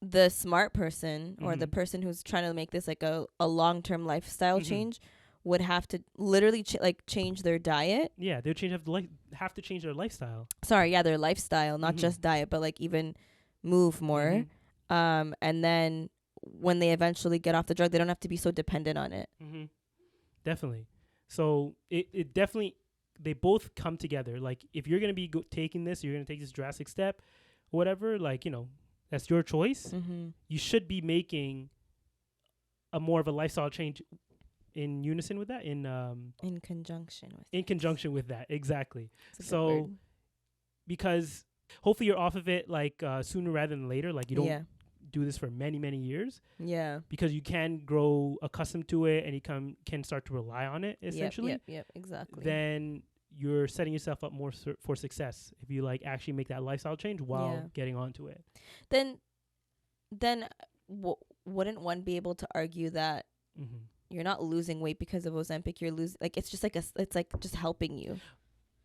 the smart person or the person who's trying to make this like a long-term lifestyle change would have to literally change their diet. Yeah, they would have to change their lifestyle. Sorry, yeah, their lifestyle, not just diet, but like even move more. And then when they eventually get off the drug, they don't have to be so dependent on it. Definitely. So it definitely, they both come together. Like if you're going to be taking this, you're going to take this drastic step, whatever, like, that's your choice. You should be making a more of a lifestyle change in unison with that, in conjunction with that, exactly. So because hopefully you're off of it like sooner rather than later, like you don't do this for many years, because you can grow accustomed to it and you can start to rely on it essentially. Yep, exactly. Then you're setting yourself up more for success if you like actually make that lifestyle change while getting onto it. Then wouldn't one be able to argue that you're not losing weight because of Ozempic? You're losing, like, it's just like it's like just helping you.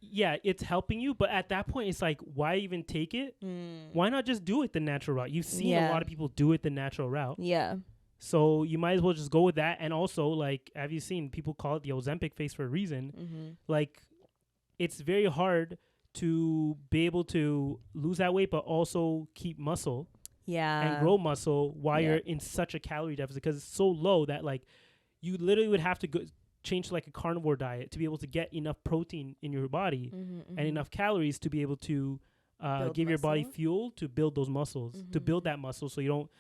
Yeah, it's helping you, but at that point, it's like, why even take it? Why not just do it the natural route? You've seen a lot of people do it the natural route. Yeah. So you might as well just go with that. And also, like, have you seen people call it the Ozempic face for a reason? Like, it's very hard to be able to lose that weight, but also keep muscle. And grow muscle while you're in such a calorie deficit, because it's so low that, like, you literally would have to change to like a carnivore diet to be able to get enough protein in your body and enough calories to be able to give your body fuel to build those muscles, to build that muscle, so you don't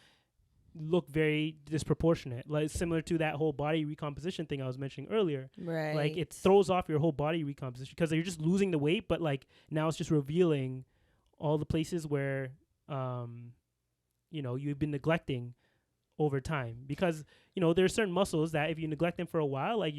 look very disproportionate, like similar to that whole body recomposition thing I was mentioning earlier. Right. Like it throws off your whole body recomposition because you're just losing the weight, but like now it's just revealing all the places where you've been neglecting over time, because there are certain muscles that if you neglect them for a while, like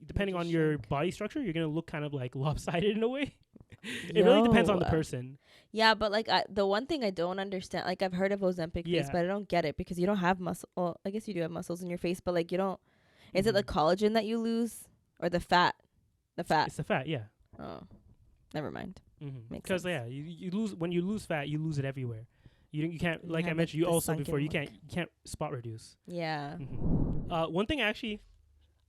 depending on your body structure, you're gonna look kind of like lopsided in a way. It really depends on the person. Yeah, but like the one thing I don't understand, like I've heard of Ozempic face, but I don't get it because you don't have muscle. Well, I guess you do have muscles in your face, but like you don't. Is it the collagen that you lose or the fat? The fat. It's the fat, yeah. Oh, never mind. Because you lose when you lose fat, you lose it everywhere. You can't, like I mentioned, you also before you can't spot reduce. Yeah. One thing actually,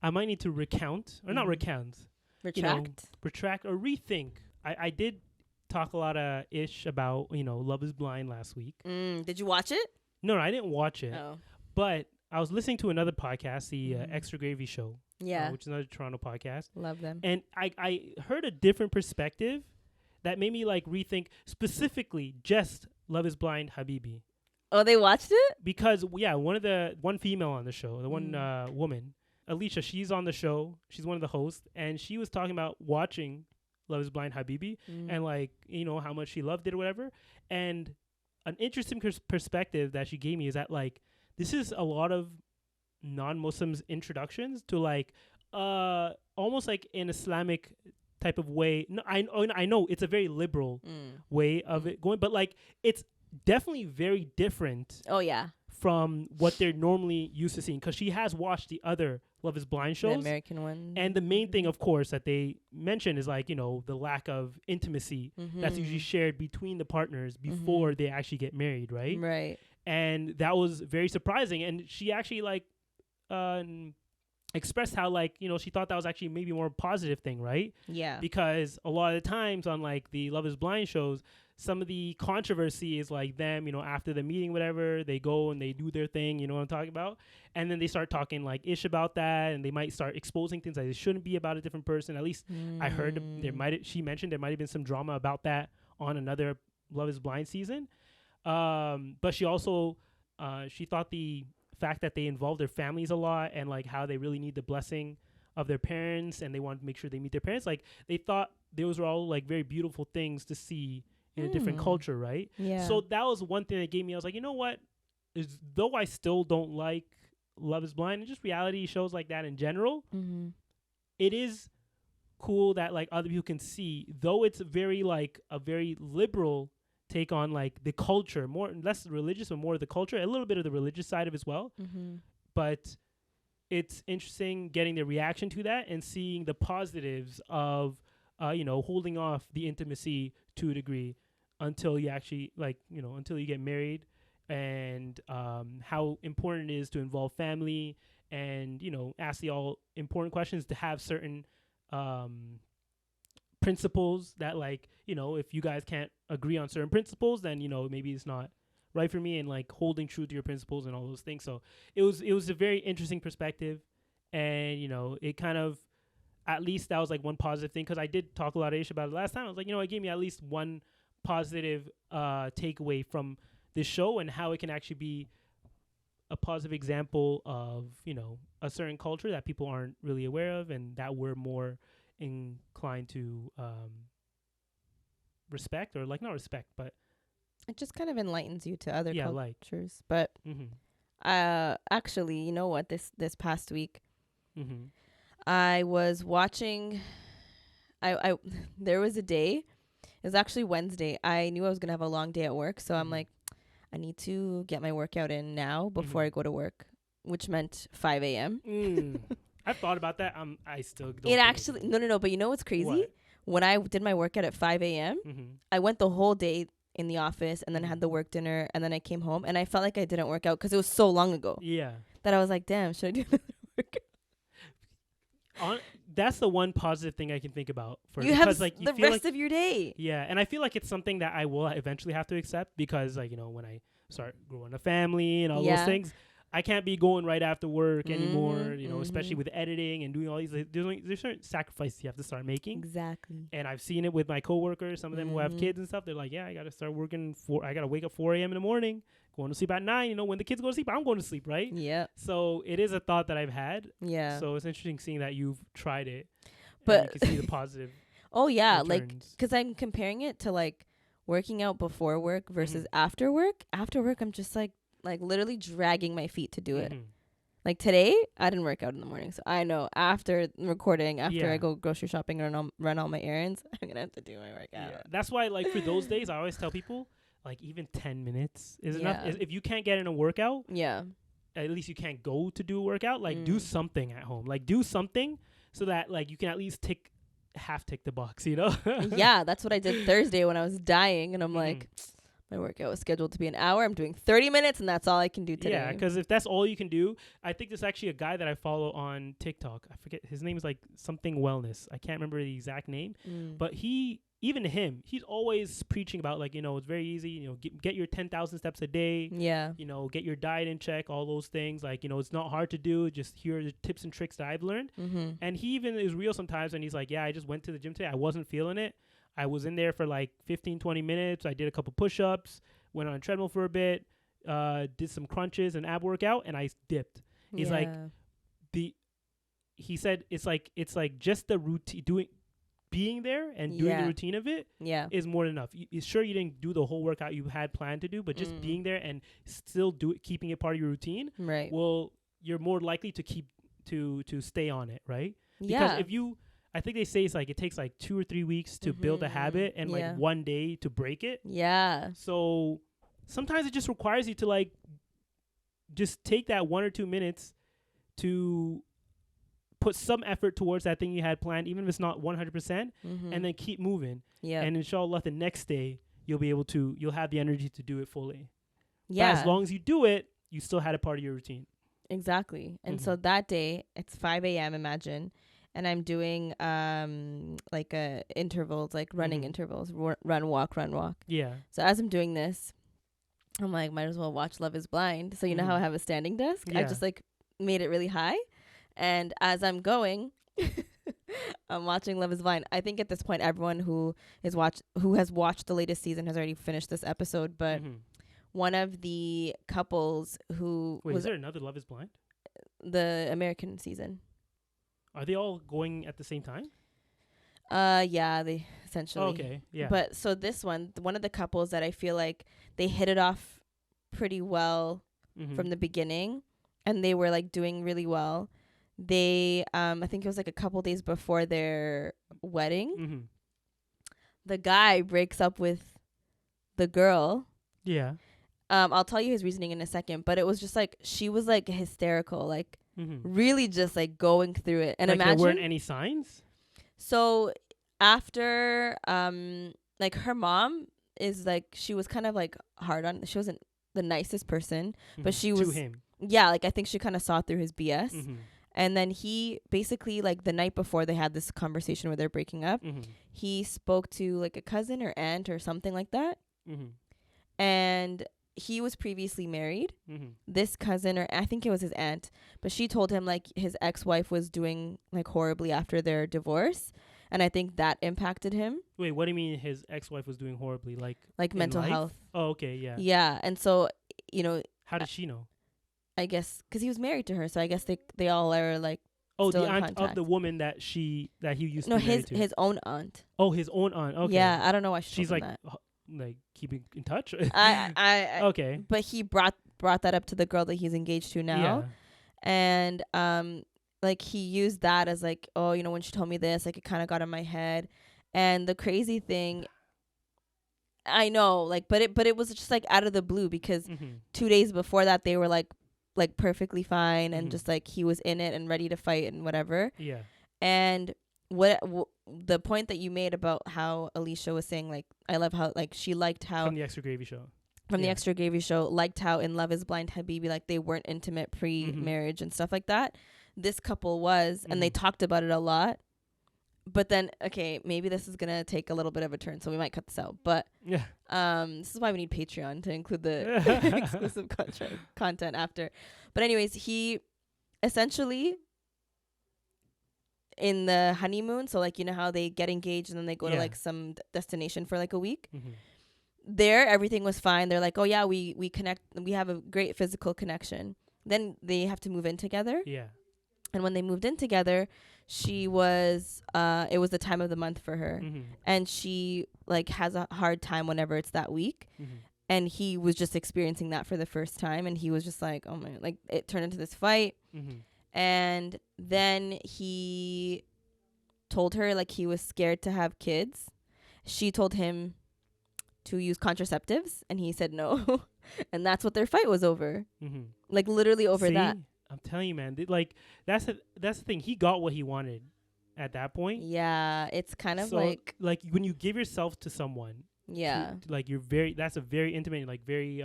I might need to recount or not recount. Retract or rethink. I did talk a lot of ish about Love Is Blind last week. Did you watch it? No, I didn't watch it. Oh. But I was listening to another podcast, the Extra Gravy Show. Yeah. Which is another Toronto podcast. Love them. And I heard a different perspective that made me like rethink specifically just Love Is Blind Habibi. Oh, they watched it? Because one female on the show, the one woman, Alicia, she's on the show. She's one of the hosts, and she was talking about watching Love Is Blind Habibi and like how much she loved it or whatever. And an interesting perspective that she gave me is that like this is a lot of non-Muslims introductions to like almost like an Islamic type of way. No, I know it's a very liberal way of it going, but like it's definitely very different. Oh yeah. From what they're normally used to seeing, because she has watched the other Love Is Blind shows, the American one, and the main thing, of course, that they mention is like the lack of intimacy that's usually shared between the partners before they actually get married, right? Right. And that was very surprising, and she actually like expressed how like she thought that was actually maybe a more positive thing, right? Yeah. Because a lot of the times on like the Love Is Blind shows, some of the controversy is like them, after the meeting, whatever, they go and they do their thing, you know what I'm talking about? And then they start talking like ish about that, and they might start exposing things that they shouldn't be about a different person. At least I heard she mentioned there might have been some drama about that on another Love Is Blind season. But she also, she thought the fact that they involve their families a lot and like how they really need the blessing of their parents and they wanted to make sure they meet their parents. Like they thought those were all like very beautiful things to see in a different culture, right? Yeah. So that was one thing that gave me, I was like, you know what? Though I still don't like Love Is Blind and just reality shows like that in general, it is cool that like other people can see, though it's very like a very liberal take on like the culture, more less religious but more of the culture, a little bit of the religious side of it as well. But it's interesting getting the reaction to that and seeing the positives of holding off the intimacy to a degree until you actually until you get married, and how important it is to involve family and ask the all important questions, to have certain principles that like if you guys can't agree on certain principles, then maybe it's not right for me, and like holding true to your principles and all those things. So it was a very interesting perspective, and it kind of, at least that was like one positive thing, because I did talk a lot of ish about it last time. I was like, it gave me at least one positive takeaway from this show and how it can actually be a positive example of a certain culture that people aren't really aware of and that we're more inclined to respect, or like not respect, but it just kind of enlightens you to other cultures. But actually, you know what, this past week I was watching, I there was a day, it was actually Wednesday, I knew I was gonna have a long day at work, so I'm like, I need to get my workout in now before I go to work, which meant 5 a.m. I've thought about that. I still don't. It actually, no, but you know what's crazy? What? When I did my workout at 5 a.m., I went the whole day in the office and then had the work dinner, and then I came home and I felt like I didn't work out because it was so long ago. Yeah. That I was like, damn, should I do another workout? That's the one positive thing I can think about for you have like the rest of your day. Yeah, and I feel like it's something that I will eventually have to accept, because like when I start growing a family and all those things, I can't be going right after work anymore, especially with editing and doing all these. There's certain sacrifices you have to start making. Exactly. And I've seen it with my coworkers, some of them who have kids and stuff. They're like, yeah, I got to start working I got to wake up 4 a.m. in the morning, going to sleep at 9. You know, when the kids go to sleep, I'm going to sleep, right? Yeah. So it is a thought that I've had. Yeah. So it's interesting seeing that you've tried it. But and you can see the positive. Oh yeah, returns. like because I'm comparing it to like working out before work versus after work. After work, I'm just like literally dragging my feet to do it. Like today, I didn't work out in the morning, so I know after recording, after I go grocery shopping and run all my errands, I'm gonna have to do my workout. Yeah. That's why, like, for those days, I always tell people, like, even 10 minutes is enough. If you can't get in a workout, at least you can't go to do a workout. Like, do something at home. Like, do something so that like you can at least tick the box. You know? Yeah, that's what I did Thursday when I was dying, and I'm like. My workout was scheduled to be an hour. I'm doing 30 minutes, and that's all I can do today. Yeah, because if that's all you can do, I think there's actually a guy that I follow on TikTok. I forget. His name is like something wellness. I can't remember the exact name. But he's always preaching about, like, you know, it's very easy. You know, get your 10,000 steps a day. Yeah. You know, get your diet in check, all those things. Like, you know, it's not hard to do. Just here are the tips and tricks that I've learned. And he even is real sometimes, and he's like, yeah, I just went to the gym today. I wasn't feeling it. I was in there for like 15, 20 minutes. I did a couple push-ups, went on a treadmill for a bit, did some crunches and ab workout, and I dipped. He's like, he said it's like just the routine, being there and doing the routine of it is more than enough. Sure, you didn't do the whole workout you had planned to do, but just being there and still keeping it part of your routine, right? Well, you're more likely to keep to stay on it, right? Because if you I think they say it's like it takes like 2 or 3 weeks to build a habit and like 1 day to break it. Yeah. So sometimes it just requires you to like just take that 1 or 2 minutes to put some effort towards that thing you had planned, even if it's not 100%, and then keep moving. Yeah. And inshallah, the next day you'll have the energy to do it fully. Yeah. But as long as you do it, you still had a part of your routine. Exactly. And so that day, it's 5 a.m. imagine. And I'm doing like intervals, like running intervals, run, walk. Yeah. So as I'm doing this, I'm like, might as well watch Love is Blind. So you know how I have a standing desk? Yeah. I just like made it really high. And as I'm going, I'm watching Love is Blind. I think at this point, everyone who has watched the latest season has already finished this episode. But one of the couples who is there another Love is Blind? The American season. Are they all going at the same time? Yeah, they essentially. Oh, okay, yeah. But so this one of the couples that I feel like they hit it off pretty well from the beginning, and they were like doing really well. They, I think it was like a couple days before their wedding. The guy breaks up with the girl. Yeah. I'll tell you his reasoning in a second, but it was just like she was like hysterical, like. Really just like going through it. And like imagine there weren't any signs? So after like her mom is like, she was kind of like hard on, she wasn't the nicest person, but she was to him. Yeah, like I think she kind of saw through his BS. And then he basically, like the night before they had this conversation where they're breaking up, he spoke to like a cousin or aunt or something like that. And he was previously married. This cousin, or I think it was his aunt, but she told him like his ex-wife was doing like horribly after their divorce, and I think that impacted him. Wait, what do you mean his ex-wife was doing horribly? Like mental health? Oh, okay, yeah. Yeah, and so, you know, how did she know? I guess because he was married to her, so I guess they all are like. Oh, the aunt of the woman that he used to be married to. No, his own aunt. Oh, his own aunt. Okay. Yeah, I don't know why she's like. That. Like keeping in touch. I okay. But he brought that up to the girl that he's engaged to now, and like he used that as like, oh, you know, when she told me this, like it kind of got in my head. And the crazy thing, I know, like, but it was just like out of the blue because 2 days before that they were like perfectly fine and just like he was in it and ready to fight and whatever. Yeah. And the point that you made about how Alicia was saying, like, I love how, like, she liked how from the Extra Gravy Show, liked how in Love is Blind Habibi, like they weren't intimate pre-marriage and stuff like that. This couple was, and they talked about it a lot. But then, okay, maybe this is gonna take a little bit of a turn, so we might cut this out. But this is why we need Patreon to include the exclusive content after. But anyways, he essentially, in the honeymoon, so like, you know how they get engaged and then they go to like some destination for like a week. there, everything was fine. They're like, oh yeah, we connect. We have a great physical connection. Then they have to move in together. Yeah. And when they moved in together, she was, it was the time of the month for her. And she like has a hard time whenever it's that week. And he was just experiencing that for the first time. And he was just like, oh my, like it turned into this fight. And then he told her like he was scared to have kids. She told him to use contraceptives and he said no. And that's what their fight was over. Like literally over that. I'm telling you, man, like that's the thing. He got what he wanted at that point. Yeah, it's kind of so, like when you give yourself to someone. Yeah. Like that's a very intimate, like very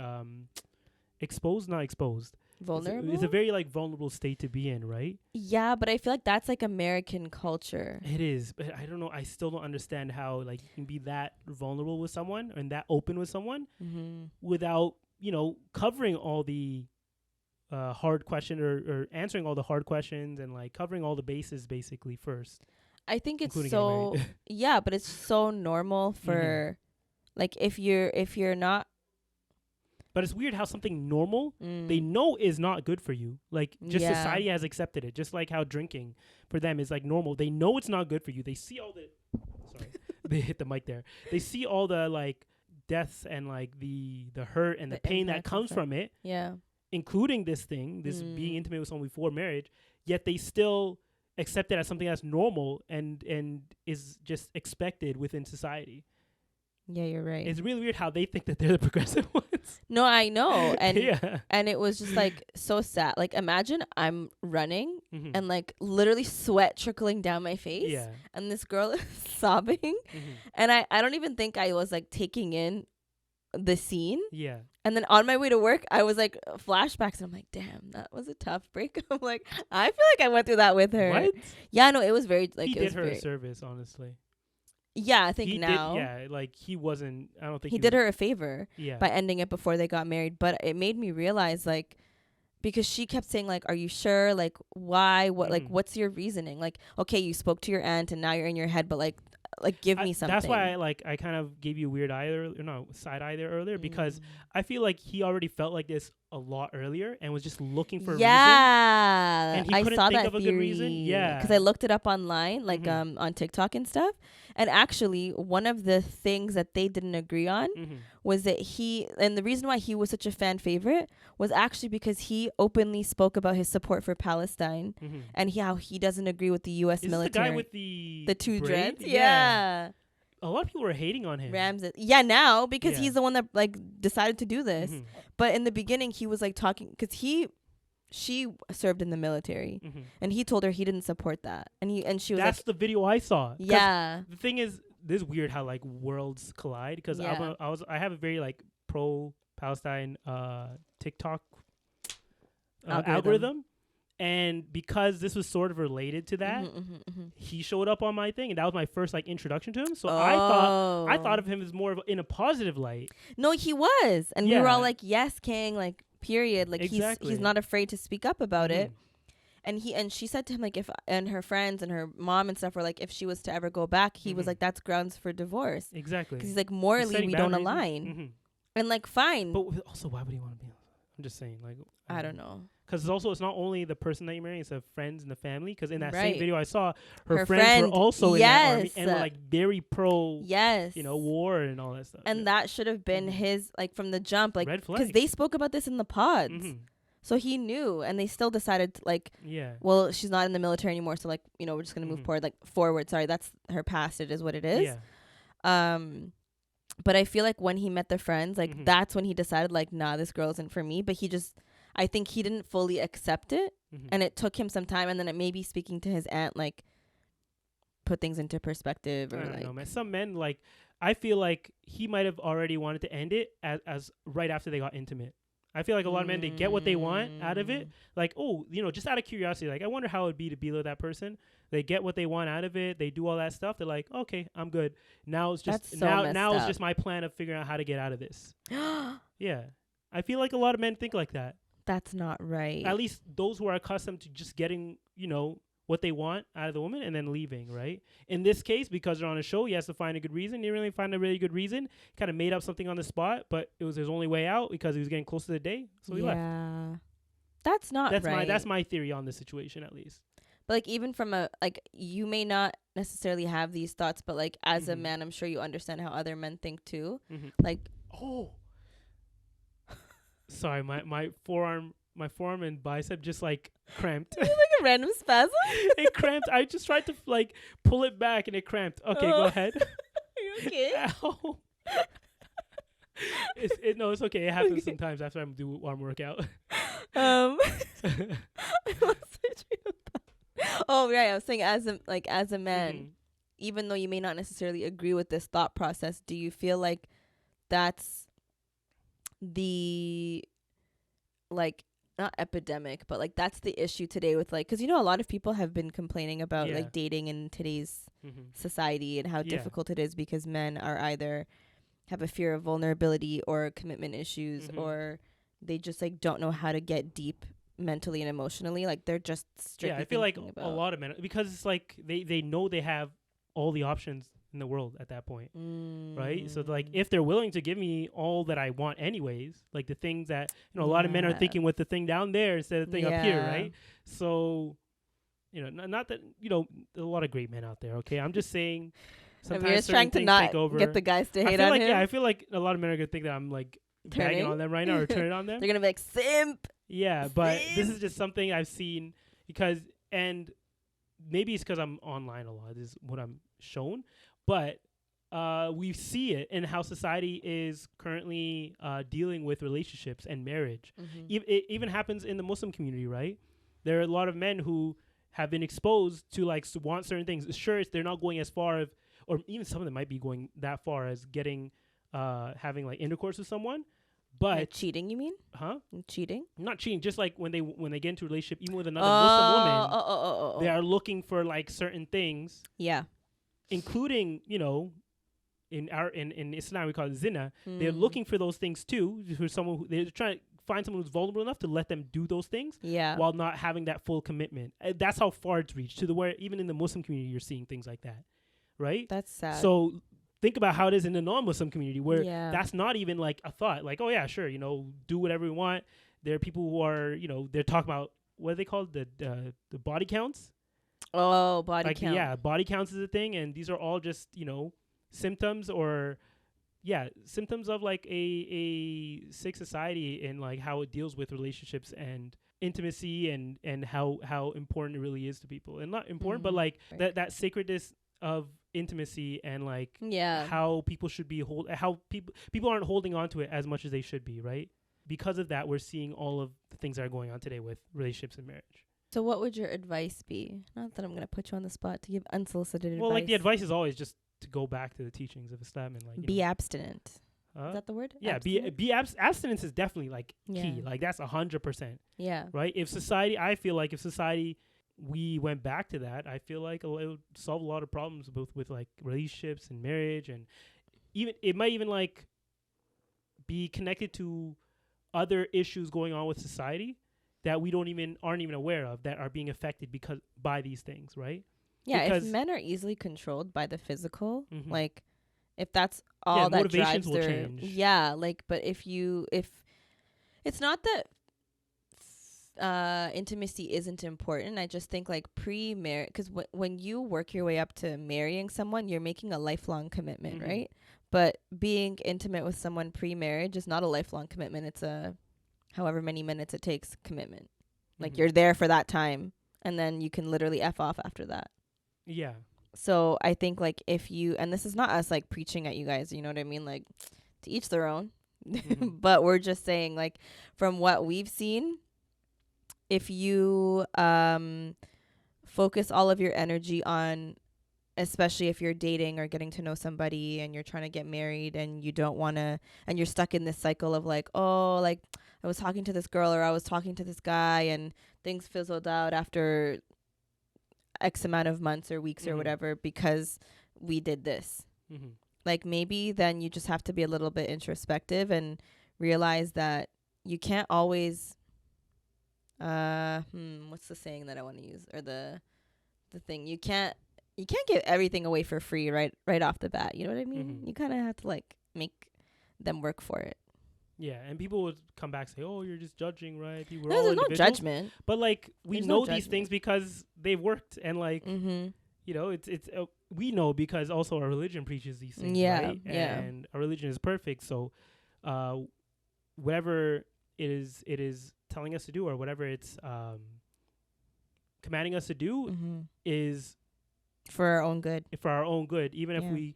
exposed, not exposed. Vulnerable. It's a very like vulnerable state to be in, right? Yeah, but I feel like that's like American culture. It is, but I don't know. I still don't understand how like you can be that vulnerable with someone and that open with someone without, you know, covering all the hard question or answering all the hard questions and like covering all the bases basically first. I think it's so yeah, but it's so normal for like if you're not. But it's weird how something normal they know is not good for you. Like just society has accepted it. Just like how drinking for them is like normal. They know it's not good for you. They see all the they hit the mic there. They see all the like deaths and like the hurt and the pain that comes from it. Yeah. Including this being intimate with someone before marriage, yet they still accept it as something that's normal and is just expected within society. Yeah, you're right. It's really weird how they think that they're the progressive ones. No, I know. And and it was just like so sad. Like imagine I'm running and like literally sweat trickling down my face. Yeah. And this girl is sobbing. And I don't even think I was like taking in the scene. Yeah. And then on my way to work, I was like flashbacks. And I'm like, damn, that was a tough breakup. I'm like, I feel like I went through that with her. What? Yeah, no, it was very like he it did was her a service, honestly. Yeah, I think now. Like he wasn't. I don't think he did her a favor. Yeah. By ending it before they got married, but it made me realize like, because she kept saying like, "Are you sure? Like, why? What? Like, what's your reasoning? Like, okay, you spoke to your aunt and now you're in your head, but like give me something." That's why I kind of gave you a weird eye or no side eye there earlier because I feel like he already felt like this a lot earlier and was just looking for a reason. Yeah, and he couldn't saw think that of a theory. good reason. Yeah, because I looked it up online, like on TikTok and stuff. And actually, one of the things that they didn't agree on was that and the reason why he was such a fan favorite was actually because he openly spoke about his support for Palestine and how he doesn't agree with the U.S. military. The guy with the two dreads? Yeah. A lot of people were hating on him. Ramses. Yeah, now, because he's the one that like decided to do this. But in the beginning, he was like talking, because she served in the military and he told her he didn't support that. And she was That's like, the video I saw. Yeah. The thing is, this is weird how like worlds collide because I have a very like pro Palestine TikTok algorithm. And because this was sort of related to that, he showed up on my thing, and that was my first like introduction to him. So I thought of him as more of in a positive light. No, he was, and we were all like, "Yes, King," like period. Like he's not afraid to speak up about it. And she said to him like and her friends and her mom and stuff were like, if she was to ever go back, he was like, that's grounds for divorce. Exactly. Because he's like, morally we don't align. And like, fine. But also, why would he want to be? I'm just saying, like, I don't know. Because it's not only the person that you're marrying, it's the friends and the family. Because in that same video I saw, her friends were also in that army and were like very pro, war and all that stuff. And that should have been his, like, from the jump, like, red flag. Because they spoke about this in the pods. So he knew, and they still decided, to, like, well, she's not in the military anymore, so, like, we're just going to move forward. Sorry, that's her past. It is what it is. Yeah. But I feel like when he met the friends, like, that's when he decided, like, nah, this girl isn't for me. But I think he didn't fully accept it, and it took him some time, and then it maybe speaking to his aunt, like, put things into perspective. Or I don't know, man. Some men, like, I feel like he might have already wanted to end it as right after they got intimate. I feel like a lot of men, they get what they want out of it. Like, just out of curiosity, like, I wonder how it would be to be with that person. They get what they want out of it. They do all that stuff. They're like, okay, I'm good. Now it's just now it's just my plan of figuring out how to get out of this. Yeah. I feel like a lot of men think like that. That's not right. At least those who are accustomed to just getting, what they want out of the woman and then leaving, right? In this case, because they're on a show, he has to find a good reason. He didn't really find a really good reason. Kind of made up something on the spot, but it was his only way out because he was getting close to the day, so he left. That's not right. That's my theory on the situation, at least. But like, even from a, like, you may not necessarily have these thoughts, but like as a man, I'm sure you understand how other men think too. Like, sorry, my forearm and bicep just like cramped. Like a random spasm. It cramped. I just tried to like pull it back and it cramped. Okay, go ahead. Are you okay? Ow. No, it's okay. It happens sometimes after I do arm workout. Oh right, I was saying as a man, even though you may not necessarily agree with this thought process, do you feel like that's the, like, not epidemic, but like that's the issue today with, like, because a lot of people have been complaining about like dating in today's society and how difficult it is because men are either have a fear of vulnerability or commitment issues, or they just like don't know how to get deep mentally and emotionally. Like, they're just strictly I feel like a lot of men, because it's like they know they have all the options in the world at that point, right? So like, if they're willing to give me all that I want anyways, like the things that a lot of men are thinking with the thing down there instead of the thing up here, right? So not that a lot of great men out there, okay? I'm just saying sometimes trying to not get the guys to hate on him. I feel like a lot of men are gonna think that I'm like bagging on them right now or turning on them. They're gonna be like, simp. Yeah, but this is just something I've seen and maybe it's because I'm online a lot. This is what I'm shown. But we see it in how society is currently dealing with relationships and marriage. It even happens in the Muslim community, right? There are a lot of men who have been exposed to like want certain things. Sure, they're not going as far or even some of them might be going that far as getting having like intercourse with someone. But like cheating, you mean? Huh? Cheating? Not cheating. Just like when they get into a relationship, even with another Muslim woman, they are looking for like certain things. Yeah. Including, in Islam we call it zina. They're looking for those things too. For someone they're trying to find someone who's vulnerable enough to let them do those things. Yeah. While not having that full commitment. That's how far it's reached to the where even in the Muslim community you're seeing things like that, right? That's sad. So think about how it is in the non-Muslim community where that's not even like a thought. Like, oh yeah, sure, do whatever you want. There are people who are, they're talking about what are they called, the body counts. Oh, body count. Yeah, body counts is a thing, and these are all just symptoms symptoms of like a sick society and like how it deals with relationships and intimacy and how important it really is to people. And not important, but like that sacredness of intimacy and like how people should be how people aren't holding on to it as much as they should be, right? Because of that, we're seeing all of the things that are going on today with relationships and marriage. So what would your advice be? Not that I'm going to put you on the spot to give unsolicited advice. Well, like the advice is always just to go back to the teachings of Islam and like be abstinent. Is that the word? Yeah, abstinence is definitely like key. Like that's 100%. Yeah. Right? If society we went back to that, I feel like it would solve a lot of problems both with like relationships and marriage, and even it might even like be connected to other issues going on with society that we aren't even aware of that are being affected by these things, right? Yeah, if men are easily controlled by the physical, like if that's all that drives their change. Yeah, like but if it's not that intimacy isn't important. I just think like pre-marriage, because when you work your way up to marrying someone, you're making a lifelong commitment, right? But being intimate with someone pre-marriage is not a lifelong commitment. It's a however many minutes it takes commitment. Like you're there for that time, and then you can literally F off after that. Yeah. So I think like if you, and this is not us like preaching at you guys, you know what I mean? Like to each their own, but we're just saying like from what we've seen, if you focus all of your energy on, especially if you're dating or getting to know somebody and you're trying to get married and you don't want to, and you're stuck in this cycle of like, oh, like I was talking to this girl or I was talking to this guy and things fizzled out after X amount of months or weeks or whatever because we did this. Like maybe then you just have to be a little bit introspective and realize that you can't always, what's the saying that I want to use, or the the thing. You can't give everything away for free right off the bat. You know what I mean? You kind of have to like make them work for it. Yeah, and people would come back and say, "Oh, you're just judging, right?" People there's no judgment, but like we know these things because they've worked, and like you know, it's we know because also our religion preaches these things, right? And our religion is perfect, so whatever it is telling us to do, or whatever it's commanding us to do, is for our own good. For our own good, even if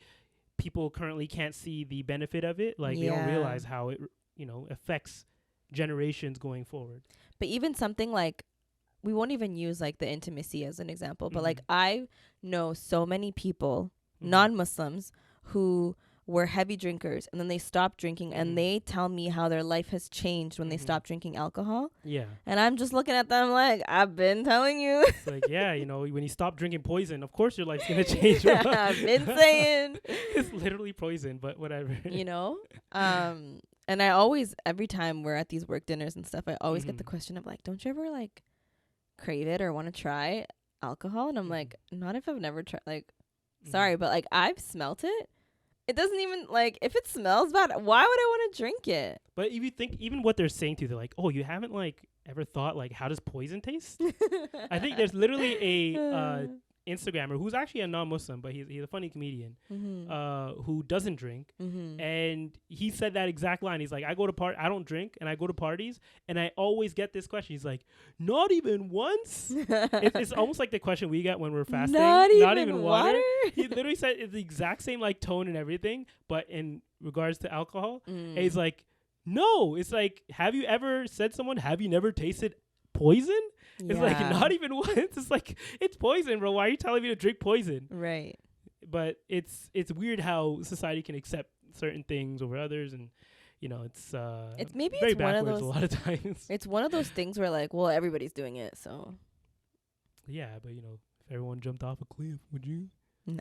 people currently can't see the benefit of it, like they don't realize how it affects generations going forward. But even something like, we won't even use like the intimacy as an example, but like I know so many people, non-Muslims, who were heavy drinkers and then they stopped drinking and they tell me how their life has changed when they stopped drinking alcohol. Yeah. And I'm just looking at them like, I've been telling you. It's like, when you stop drinking poison, of course your life's going to change. I've been saying. It's literally poison, but whatever. And I always, every time we're at these work dinners and stuff, I always get the question of like, don't you ever like crave it or want to try alcohol? And I'm like, not if I've never tried, like, sorry, but like I've smelt it. It doesn't even, like, if it smells bad, why would I want to drink it? But if you think, even what they're saying to you, they're like, oh, you haven't, like, ever thought, like, how does poison taste? I think there's literally a Instagrammer who's actually a non-Muslim, but he's a funny comedian who doesn't drink. And he said that exact line. He's like, I don't drink, and I go to parties, and I always get this question. He's like, not even once? It's almost like the question we get when we're fasting. Not even water? He literally said it's the exact same like tone and everything, but in regards to alcohol. And he's like, no. It's like, have you ever said someone, have you never tasted poison? It's like, not even once. It's like, it's poison, bro. Why are you telling me to drink poison? Right. But it's weird how society can accept certain things over others, and it's maybe very it's backwards one of those, a lot of times. It's one of those things where like, well, everybody's doing it, so. Yeah, but if everyone jumped off a cliff, would you?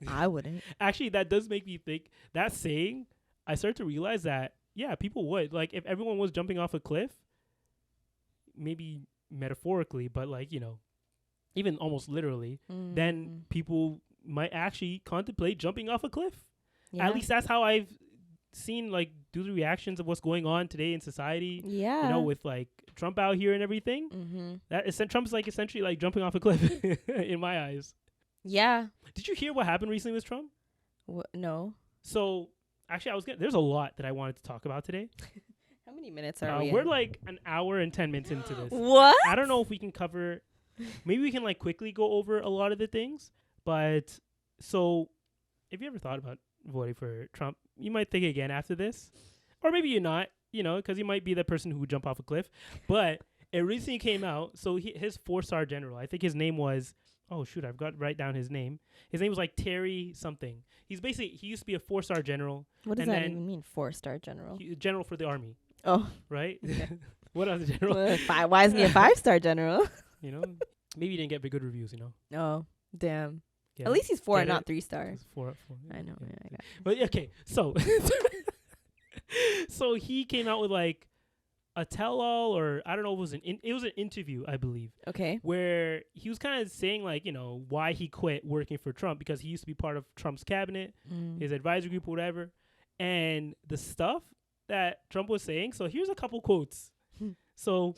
I wouldn't. Actually, that does make me think. That saying, I start to realize that people would, like, if everyone was jumping off a cliff, maybe metaphorically, but like even almost literally, then people might actually contemplate jumping off a cliff. At least that's how I've seen, like, do the reactions of what's going on today in society. With like Trump out here and everything. Trump's like essentially like jumping off a cliff in my eyes. Did you hear what happened recently with Trump? No. So actually, there's a lot that I wanted to talk about today. How many minutes are we? We're like an hour and 10 minutes into this. What? I don't know if we can cover. Maybe we can like quickly go over a lot of the things. But so, if you ever thought about voting for Trump, you might think again after this, or maybe you're not. Because you might be the person who would jump off a cliff. But it recently came out. So his 4-star general, I think his name was. Oh shoot! I've got to write down his name. His name was like Terry something. He used to be a 4-star general. What does that even mean? 4-star general. General for the army. Oh, right. Okay. What else, general? Well, why isn't he a 5-star general? Maybe he didn't get good reviews. Oh, damn. At least he's 4 and not 3 stars. 4. I know. Yeah. Yeah, but okay, so so he came out with like a tell-all, or I don't know, it was an interview, I believe. Okay. Where he was kind of saying like, why he quit working for Trump, because he used to be part of Trump's cabinet, his advisory group, or whatever, and the stuff that Trump was saying. So here's a couple quotes. So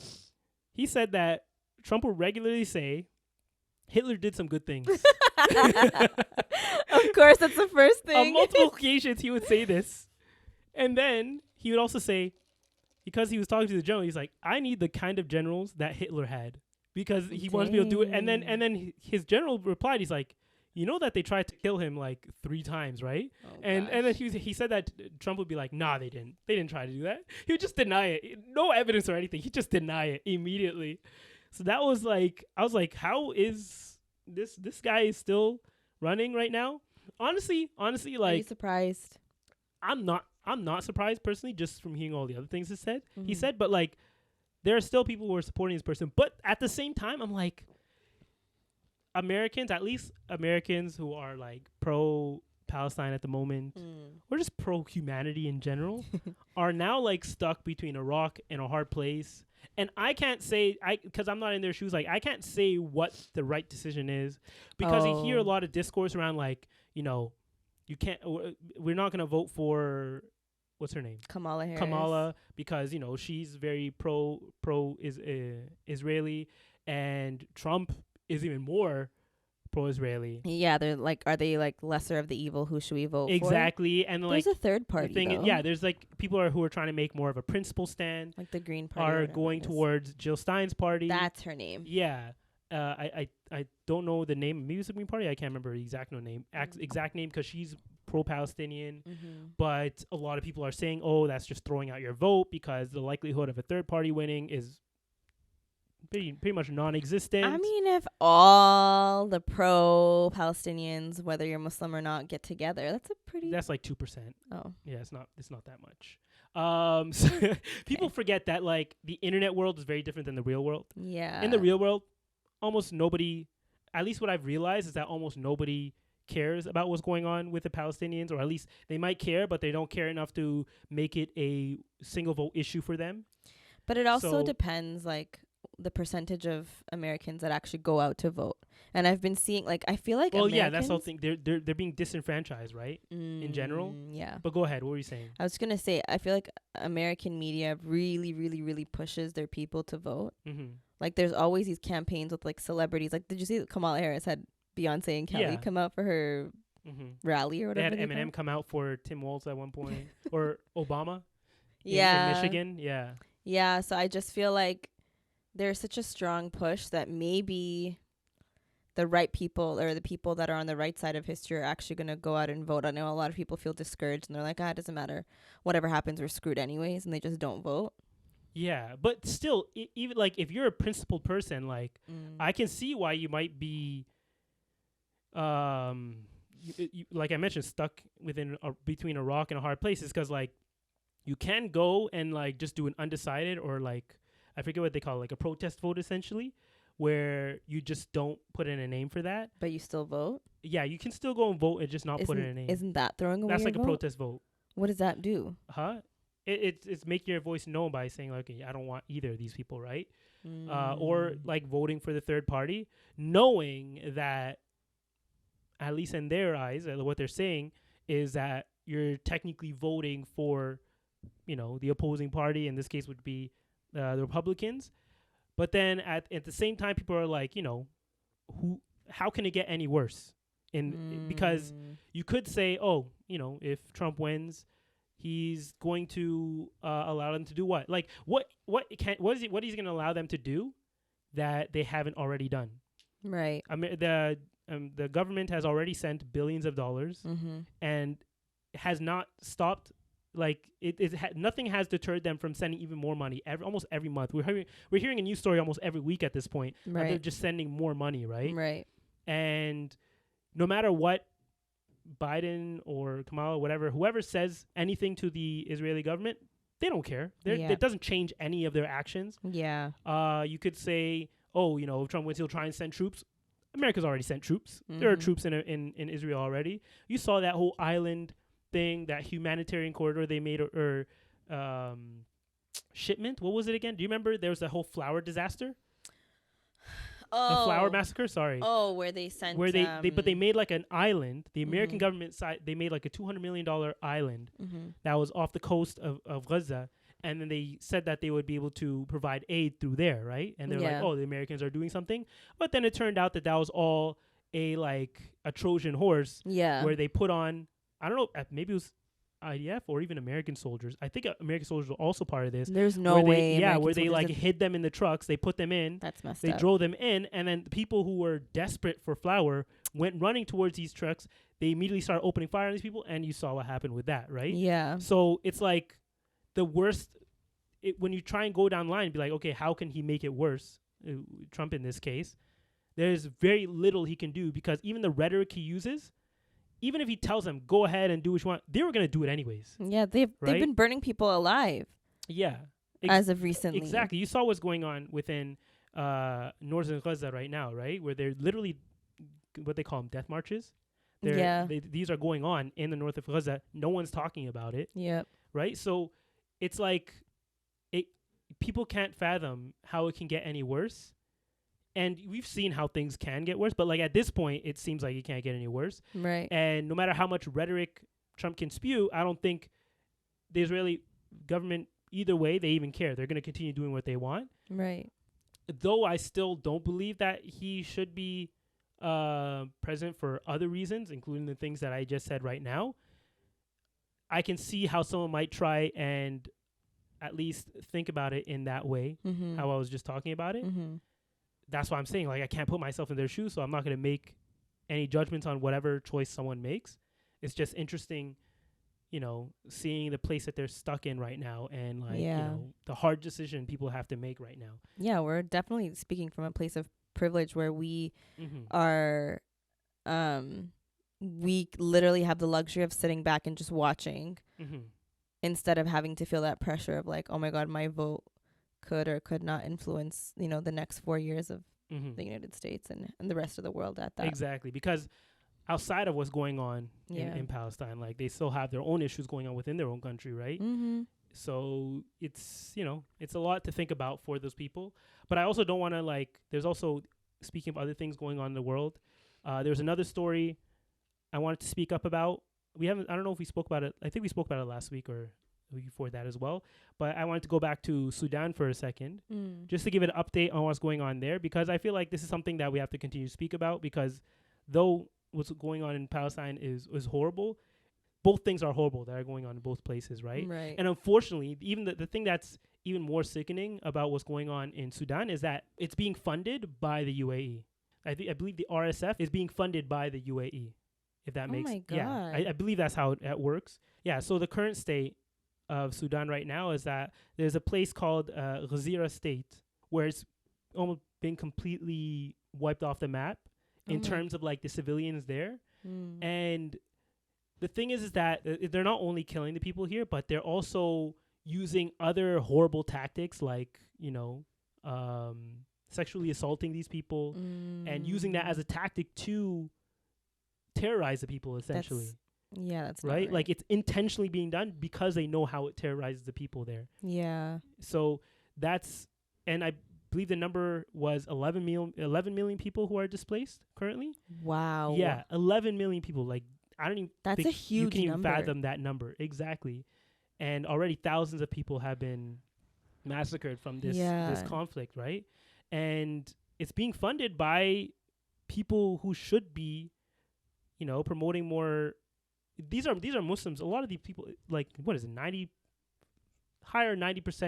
he said that Trump will regularly say, Hitler did some good things. Of course, that's the first thing. On multiple occasions, he would say this. And then he would also say, because he was talking to the general, he's like, I need the kind of generals that Hitler had, because he wants to be able to do it. And then his general replied, he's like, that they tried to kill him like 3 times, right? And then he said that Trump would be like, nah, they didn't try to do that. He would just deny it. No evidence or anything. He'd just deny it immediately. So that was like, I was like, how is this guy is still running right now? Honestly, like, are you surprised? I'm not surprised personally, just from hearing all the other things he said, but like, there are still people who are supporting this person. But at the same time, I'm like, Americans, at least Americans who are like pro-Palestine at the moment, or just pro-humanity in general, are now like stuck between a rock and a hard place. And I can't say, because I'm not in their shoes, like, I can't say what the right decision is, because I hear a lot of discourse around, like, you know, you can't, we're not going to vote for, what's her name? Kamala Harris. Kamala, because, you know, she's very Israeli, and Trump is even more pro-Israeli. Yeah, they're like, are they like lesser of the evil? Who should we vote for? Exactly. And there's like a third party. There's like people who are trying to make more of a principle stand. Like the Green Party are going towards Jill Stein's party. That's her name. Yeah. I don't know the name. Maybe it's the Green Party. I can't remember the exact name. Exact name, because she's pro-Palestinian. But a lot of people are saying, oh, that's just throwing out your vote, because the likelihood of a third party winning is pretty much non-existent. I mean, if all the pro-Palestinians, whether you're Muslim or not, get together, that's like 2%. Oh, yeah, it's not that much. So people forget that, like, the internet world is very different than the real world. Yeah. In the real world, almost nobody, at least what I've realized, is that almost nobody cares about what's going on with the Palestinians, or at least they might care, but they don't care enough to make it a single vote issue for them. But it also depends, like, the percentage of Americans that actually go out to vote. And I've been seeing, like, I feel like that's the whole thing. They're being disenfranchised, right? In general. Yeah. But go ahead. What were you saying? I was gonna say, I feel like American media really, really, really pushes their people to vote. Like, there's always these campaigns with, like, celebrities. Like, did you see Kamala Harris had Beyonce and Kelly come out for her rally or whatever? They had Eminem come out for Tim Walz at one point, or Obama. In Michigan. Yeah. Yeah. So I just feel like there's such a strong push that maybe the right people, or the people that are on the right side of history, are actually going to go out and vote. I know a lot of people feel discouraged and they're like, it doesn't matter. Whatever happens, we're screwed anyways. And they just don't vote. Yeah. But still, even like, if you're a principled person, like, I can see why you might be, like I mentioned, stuck between a rock and a hard place. Is because, like, you can go and, like, just do an undecided, or, like, I forget what they call it, like a protest vote, essentially, where you just don't put in a name for that. But you still vote? Yeah, you can still go and vote and just not put in a name. Isn't that throwing away That's your like vote? A protest vote. What does that do? It's making your voice known by saying, like, okay, I don't want either of these people, right? Or, like, voting for the third party, knowing that, at least in their eyes, what they're saying is that you're technically voting for, you know, the opposing party. In this case would be the Republicans. But then at the same time, people are like, you know, how can it get any worse? Because you could say, oh, you know, if Trump wins, he's going to allow them to do what? Like, what is he going to allow them to do that they haven't already done? Right. I mean, the government has already sent billions of dollars and has not stopped. Like, nothing has deterred them from sending even more money almost every month. We're hearing a news story almost every week at this point. Right. They're just sending more money, right? Right. And no matter what Biden or Kamala, whoever says anything to the Israeli government, they don't care. It doesn't change any of their actions. Yeah. You could say, oh, you know, if Trump wins, he'll try and send troops. America's already sent troops. There are troops in Israel already. You saw that whole island thing, that humanitarian corridor they made, or shipment. What was it again? Do you remember? There was that whole flour disaster. The flour massacre. Sorry. Oh, where they sent. Where they made like an island. The American government side, they made like a $200 million island that was off the coast of Gaza, and then they said that they would be able to provide aid through there, right? And they're like, oh, the Americans are doing something, but then it turned out that was all a Trojan horse. Yeah. Where they put on, I don't know, maybe it was IDF or even American soldiers. I think American soldiers were also part of this. There's no way. Where they like hid them in the trucks. They put them in. That's messed up. They drove them in, and then the people who were desperate for flour went running towards these trucks. They immediately started opening fire on these people, and you saw what happened with that, right? Yeah. So it's like the worst. When you try and go down the line and be like, okay, how can he make it worse? Trump in this case, there's very little he can do, because even the rhetoric he uses, even if he tells them, go ahead and do what you want, they were going to do it anyways. Yeah, they've been burning people alive. Yeah. As of recently. Exactly. You saw what's going on within northern Gaza right now, right? Where they're literally, what they call them, death marches. These are going on in the north of Gaza. No one's talking about it. Yep. Right? So it's like, people can't fathom how it can get any worse. And we've seen how things can get worse, but like at this point, it seems like it can't get any worse. Right. And no matter how much rhetoric Trump can spew, I don't think the Israeli government, either way, they even care. They're going to continue doing what they want. Right. Though I still don't believe that he should be president for other reasons, including the things that I just said right now. I can see how someone might try and at least think about it in that way, how I was just talking about it. That's why I'm saying, like, I can't put myself in their shoes, so I'm not going to make any judgments on whatever choice someone makes. It's just interesting, you know, seeing the place that they're stuck in right now and, like, you know, the hard decision people have to make right now. Yeah, we're definitely speaking from a place of privilege where we are, we literally have the luxury of sitting back and just watching instead of having to feel that pressure of, like, oh, my God, my vote could or could not influence, you know, the next 4 years of the United States and the rest of the world at that. Exactly, because outside of what's going on in Palestine, like, they still have their own issues going on within their own country, right? So it's, you know, it's a lot to think about for those people. But I also don't want to, like, there's also, speaking of other things going on in the world, there's another story I wanted to speak up about. I don't know if we spoke about it. I think we spoke about it last week or before that as well, but I wanted to go back to Sudan for a second, just to give an update on what's going on there, because I feel like this is something that we have to continue to speak about, because though what's going on in Palestine is horrible, both things are horrible that are going on in both places, right? And unfortunately, even the thing that's even more sickening about what's going on in Sudan is that it's being funded by the UAE. I believe the RSF is being funded by the UAE, if that makes sense. Yeah, I believe that's how it works. Yeah, so the current state of Sudan right now is that there's a place called Ghazira State where it's almost been completely wiped off the map in terms of, like, the civilians there. And the thing is that they're not only killing the people here, but they're also using other horrible tactics, like, you know, sexually assaulting these people and using that as a tactic to terrorize the people, essentially. That's right. Like, it's intentionally being done because they know how it terrorizes the people there. So that's, and I believe the number was 11 million people who are displaced currently. Wow. Yeah, 11 million people. Like, I don't even think a huge you can even number. fathom that number. Exactly. And already thousands of people have been massacred from this conflict, right? And it's being funded by people who should be, you know, promoting more. These are Muslims. A lot of these people, like, what is it, 90%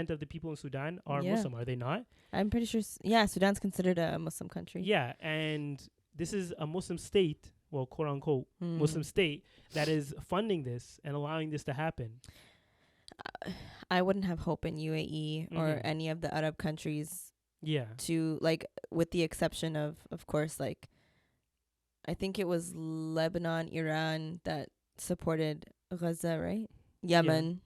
of the people in Sudan are Muslim, are they not? I'm pretty sure. Sudan's considered a Muslim country. Yeah, and this is a Muslim state, well, quote unquote, Muslim state that is funding this and allowing this to happen. I wouldn't have hope in UAE or any of the Arab countries. To, like, with the exception of course, like, I think it was Lebanon, Iran that supported Gaza, right? Yemen.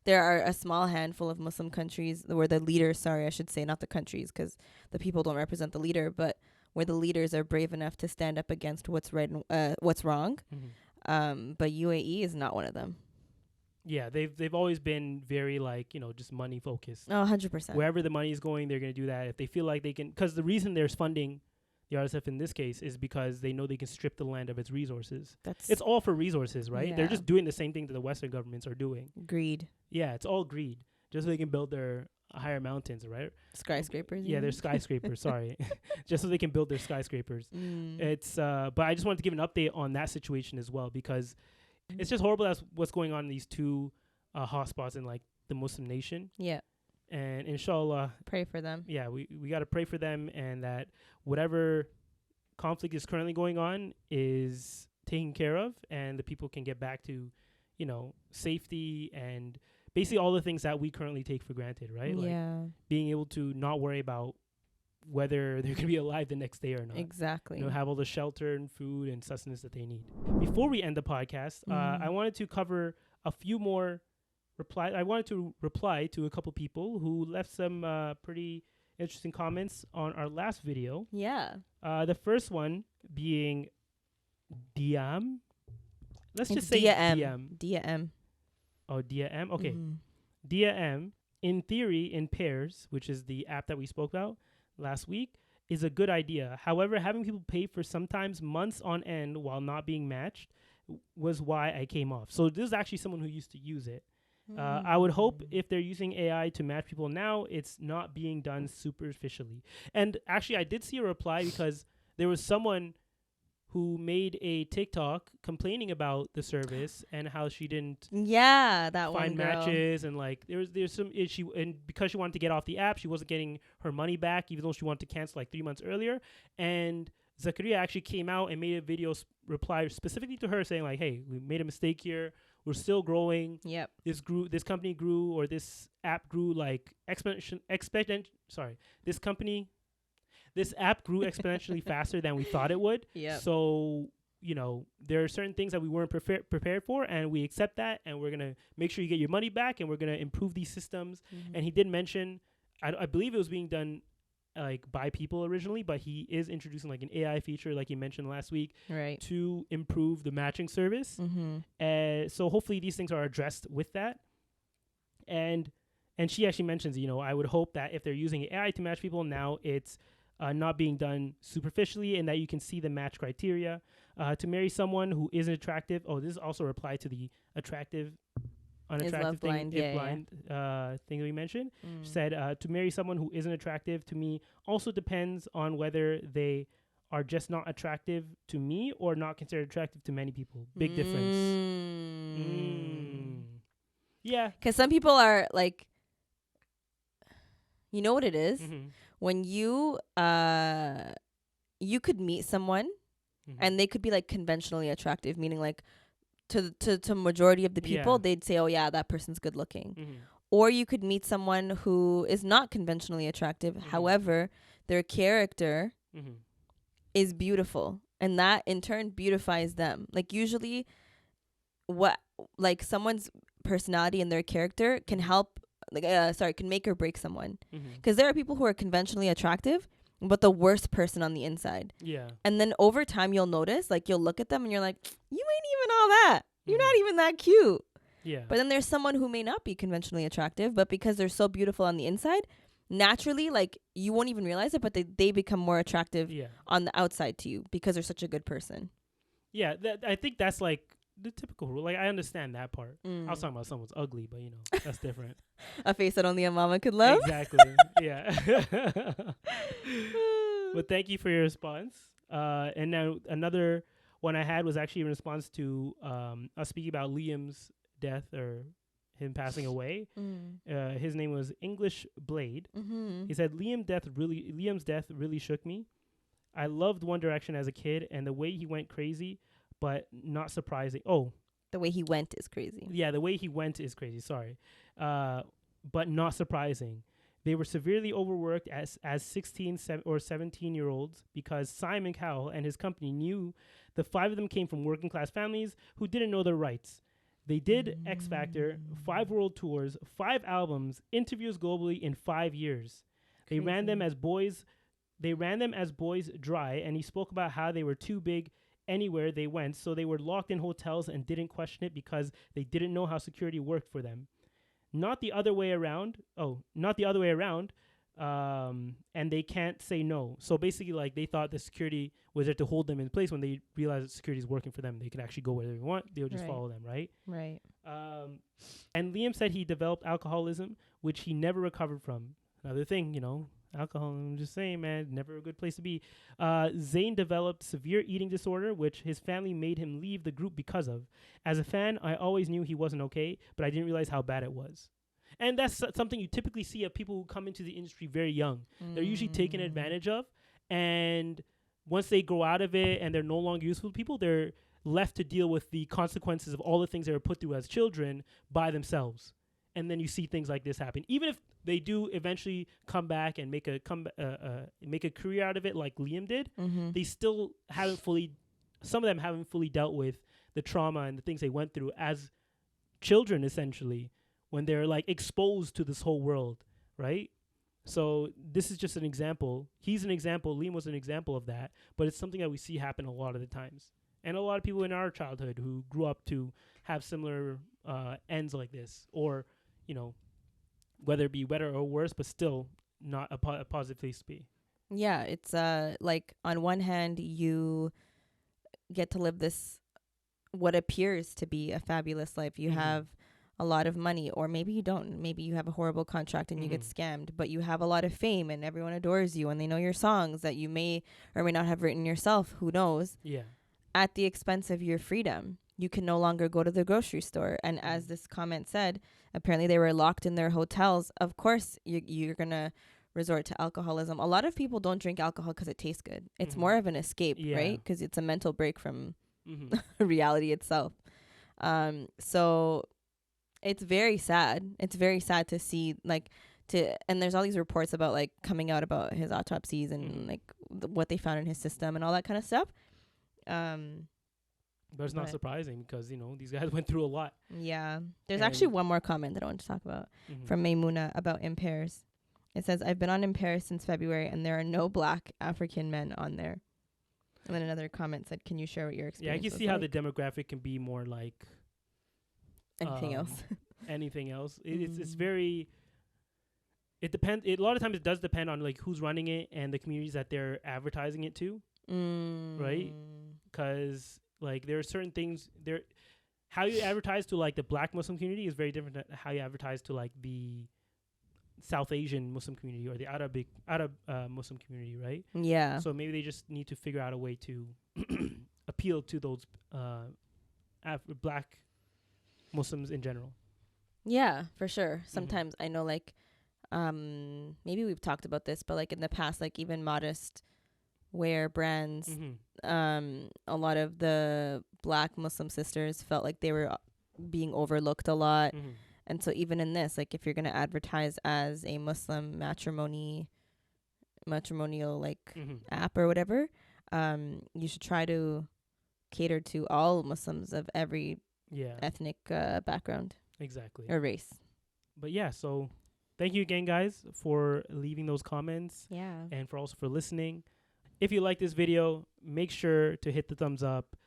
There are a small handful of Muslim countries where the leaders, I should say, not the countries, because the people don't represent the leader, but where the leaders are brave enough to stand up against what's right and what's wrong. But UAE is not one of them. Yeah, they've always been very, like, you know, just money focused. Oh, 100%. Wherever the money is going, they're going to do that. If they feel like they can, because the reason there's funding the RSF in this case is because they know they can strip the land of its resources. It's all for resources, right? Yeah. They're just doing the same thing that the Western governments are doing. Greed. Yeah, it's all greed. Just so they can build their higher mountains, right? Skyscrapers. Yeah, they're skyscrapers. Sorry, just so they can build their skyscrapers. It's but I just wanted to give an update on that situation as well, because it's just horrible. That's what's going on in these two hotspots in, like, the Muslim nation. Yeah. And inshallah, pray for them. Yeah, we got to pray for them, and that whatever conflict is currently going on is taken care of, and the people can get back to, you know, safety and basically all the things that we currently take for granted, right? Yeah. Like being able to not worry about whether they're going to be alive the next day or not. Exactly. You know, have all the shelter and food and sustenance that they need. Before we end the podcast, I wanted to cover a few more replies. I wanted to reply to a couple people who left some pretty interesting comments on our last video. Yeah. The first one being Diam. Let's just say Dia M. Oh, Dia M. Okay. Mm-hmm. Dia M in theory, in Pairs, which is the app that we spoke about last week, is a good idea. However, having people pay for sometimes months on end while not being matched was why I came off. So this is actually someone who used to use it. I would hope if they're using AI to match people now, it's not being done superficially. And actually, I did see a reply because there was someone who made a TikTok complaining about the service and how she didn't find matches, and like there's some issue, and because she wanted to get off the app, she wasn't getting her money back, even though she wanted to cancel like 3 months earlier. And Zakaria actually came out and made a video reply specifically to her saying like, "Hey, we made a mistake here. We're still growing. Yep. This company grew, or this app grew like This app grew exponentially faster than we thought it would. Yep. So, there are certain things that we weren't prepared for, and we accept that, and we're going to make sure you get your money back, and we're going to improve these systems." And he did mention, I believe it was being done like by people originally, but he is introducing like an AI feature, like you mentioned last week, right, to improve the matching service. So hopefully these things are addressed with that. And she actually mentions, I would hope that if they're using AI to match people now, it's not being done superficially, and that you can see the match criteria. To marry someone who isn't attractive. Oh, this is also a reply to the unattractive thing, thing that we mentioned. She said, to marry someone who isn't attractive to me also depends on whether they are just not attractive to me or not considered attractive to many people. Big difference. Yeah. Because some people are like, you know what it is? When you could meet someone and they could be like conventionally attractive, meaning like to majority of the people, they'd say, oh yeah, that person's good looking. Or you could meet someone who is not conventionally attractive. However, their character is beautiful, and that in turn beautifies them. Like usually someone's personality and their character can help, can make or break someone. Because there are people who are conventionally attractive, but the worst person on the inside. Yeah. And then over time, you'll notice, like, you'll look at them and you're like, you ain't even all that. You're not even that cute. Yeah. But then there's someone who may not be conventionally attractive, but because they're so beautiful on the inside, naturally, like, you won't even realize it, but they become more attractive on the outside to you because they're such a good person. Yeah. I think that's like the typical rule. Like, I understand that part. I was talking about someone's ugly, but that's different. A face that only a mama could love. Exactly. Yeah. But thank you for your response. And now another one I had was actually in response to us speaking about Liam's death, or him passing away. His name was English Blade. He said, Liam's death really shook me. I loved One Direction as a kid, and the way he went crazy, but not surprising. Oh, the way he went is crazy. Yeah, the way he went is crazy. Sorry. But not surprising. They were severely overworked as 16 or 17-year-olds because Simon Cowell and his company knew the 5 of them came from working class families who didn't know their rights. They did X Factor, 5 world tours, 5 albums, interviews globally in 5 years. Crazy. They ran them as boys dry, and he spoke about how they were too big anywhere they went, so they were locked in hotels and didn't question it because they didn't know how security worked for them. Not the other way around. And they can't say no. So basically, like, they thought the security was there to hold them in place. When they realized security is working for them, they could actually go where they want. They would just follow them, right? Right. And Liam said he developed alcoholism, which he never recovered from. Another thing, alcohol, I'm just saying, man, never a good place to be. Zayn developed severe eating disorder, which his family made him leave the group because of. As a fan, I always knew he wasn't okay, but I didn't realize how bad it was. And that's something you typically see of people who come into the industry very young. They're usually taken advantage of, and once they grow out of it and they're no longer useful to people, they're left to deal with the consequences of all the things they were put through as children by themselves. And then you see things like this happen. Even if they do eventually come back and make a career out of it, like Liam did, they still haven't fully. Some of them haven't fully dealt with the trauma and the things they went through as children, essentially, when they're like exposed to this whole world, right? So this is just an example. He's an example. Liam was an example of that. But it's something that we see happen a lot of the times, and a lot of people in our childhood who grew up to have similar ends like this, or whether it be better or worse, but still not a positive place to be. Yeah, it's like on one hand you get to live this what appears to be a fabulous life. You have a lot of money, or maybe you don't. Maybe you have a horrible contract and you get scammed, but you have a lot of fame and everyone adores you and they know your songs that you may or may not have written yourself. Who knows? Yeah. At the expense of your freedom. You can no longer go to the grocery store. And as this comment said, apparently they were locked in their hotels. Of course, you're going to resort to alcoholism. A lot of people don't drink alcohol because it tastes good. It's more of an escape, right? Because it's a mental break from reality itself. So it's very sad. It's very sad to see, like, and there's all these reports about, like, coming out about his autopsies and, like, what they found in his system and all that kind of stuff. But it's not surprising because, you know, these guys went through a lot. Yeah. There's actually one more comment that I want to talk about from Maymuna about Impairs. It says, I've been on Impairs since February and there are no black African men on there. And then another comment said, can you share what your experience was? Yeah, I can see how the demographic can be more like... anything else. Anything else. It's very... It depends. A lot of times it does depend on, like, who's running it and the communities that they're advertising it to. Right? Because... Like, there are certain things there. How you advertise to, like, the black Muslim community is very different than how you advertise to, like, the South Asian Muslim community or the Arab Muslim community, right? Yeah. So maybe they just need to figure out a way to appeal to those black Muslims in general. Yeah, for sure. Sometimes I know, like, maybe we've talked about this, but, like, in the past, like, even modest wear brands, a lot of the black Muslim sisters felt like they were being overlooked a lot. And so even in this, like, if you're going to advertise as a Muslim matrimonial, like, app or whatever, you should try to cater to all Muslims of every ethnic background. Exactly. Or race. But yeah, so thank you again, guys, for leaving those comments. Yeah. And for listening. If you like this video, make sure to hit the thumbs up.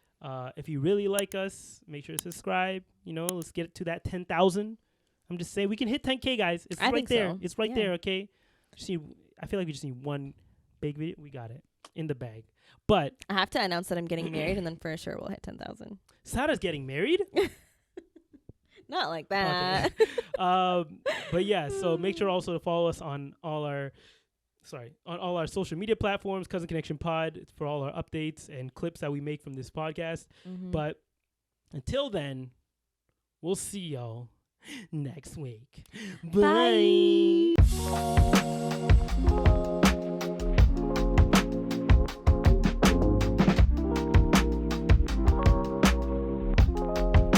If you really like us, make sure to subscribe. You know, let's get to that 10,000. I'm just saying we can hit 10K, guys. It's right there. So. It's right there, okay? I feel like we just need one big video. We got it in the bag. But I have to announce that I'm getting married, and then for sure we'll hit 10,000. Sara's getting married? Not like that. Okay. But yeah, so make sure also to follow us on all our social media platforms, Cousin Connection Pod, for all our updates and clips that we make from this podcast. But until then, we'll see y'all next week. Bye.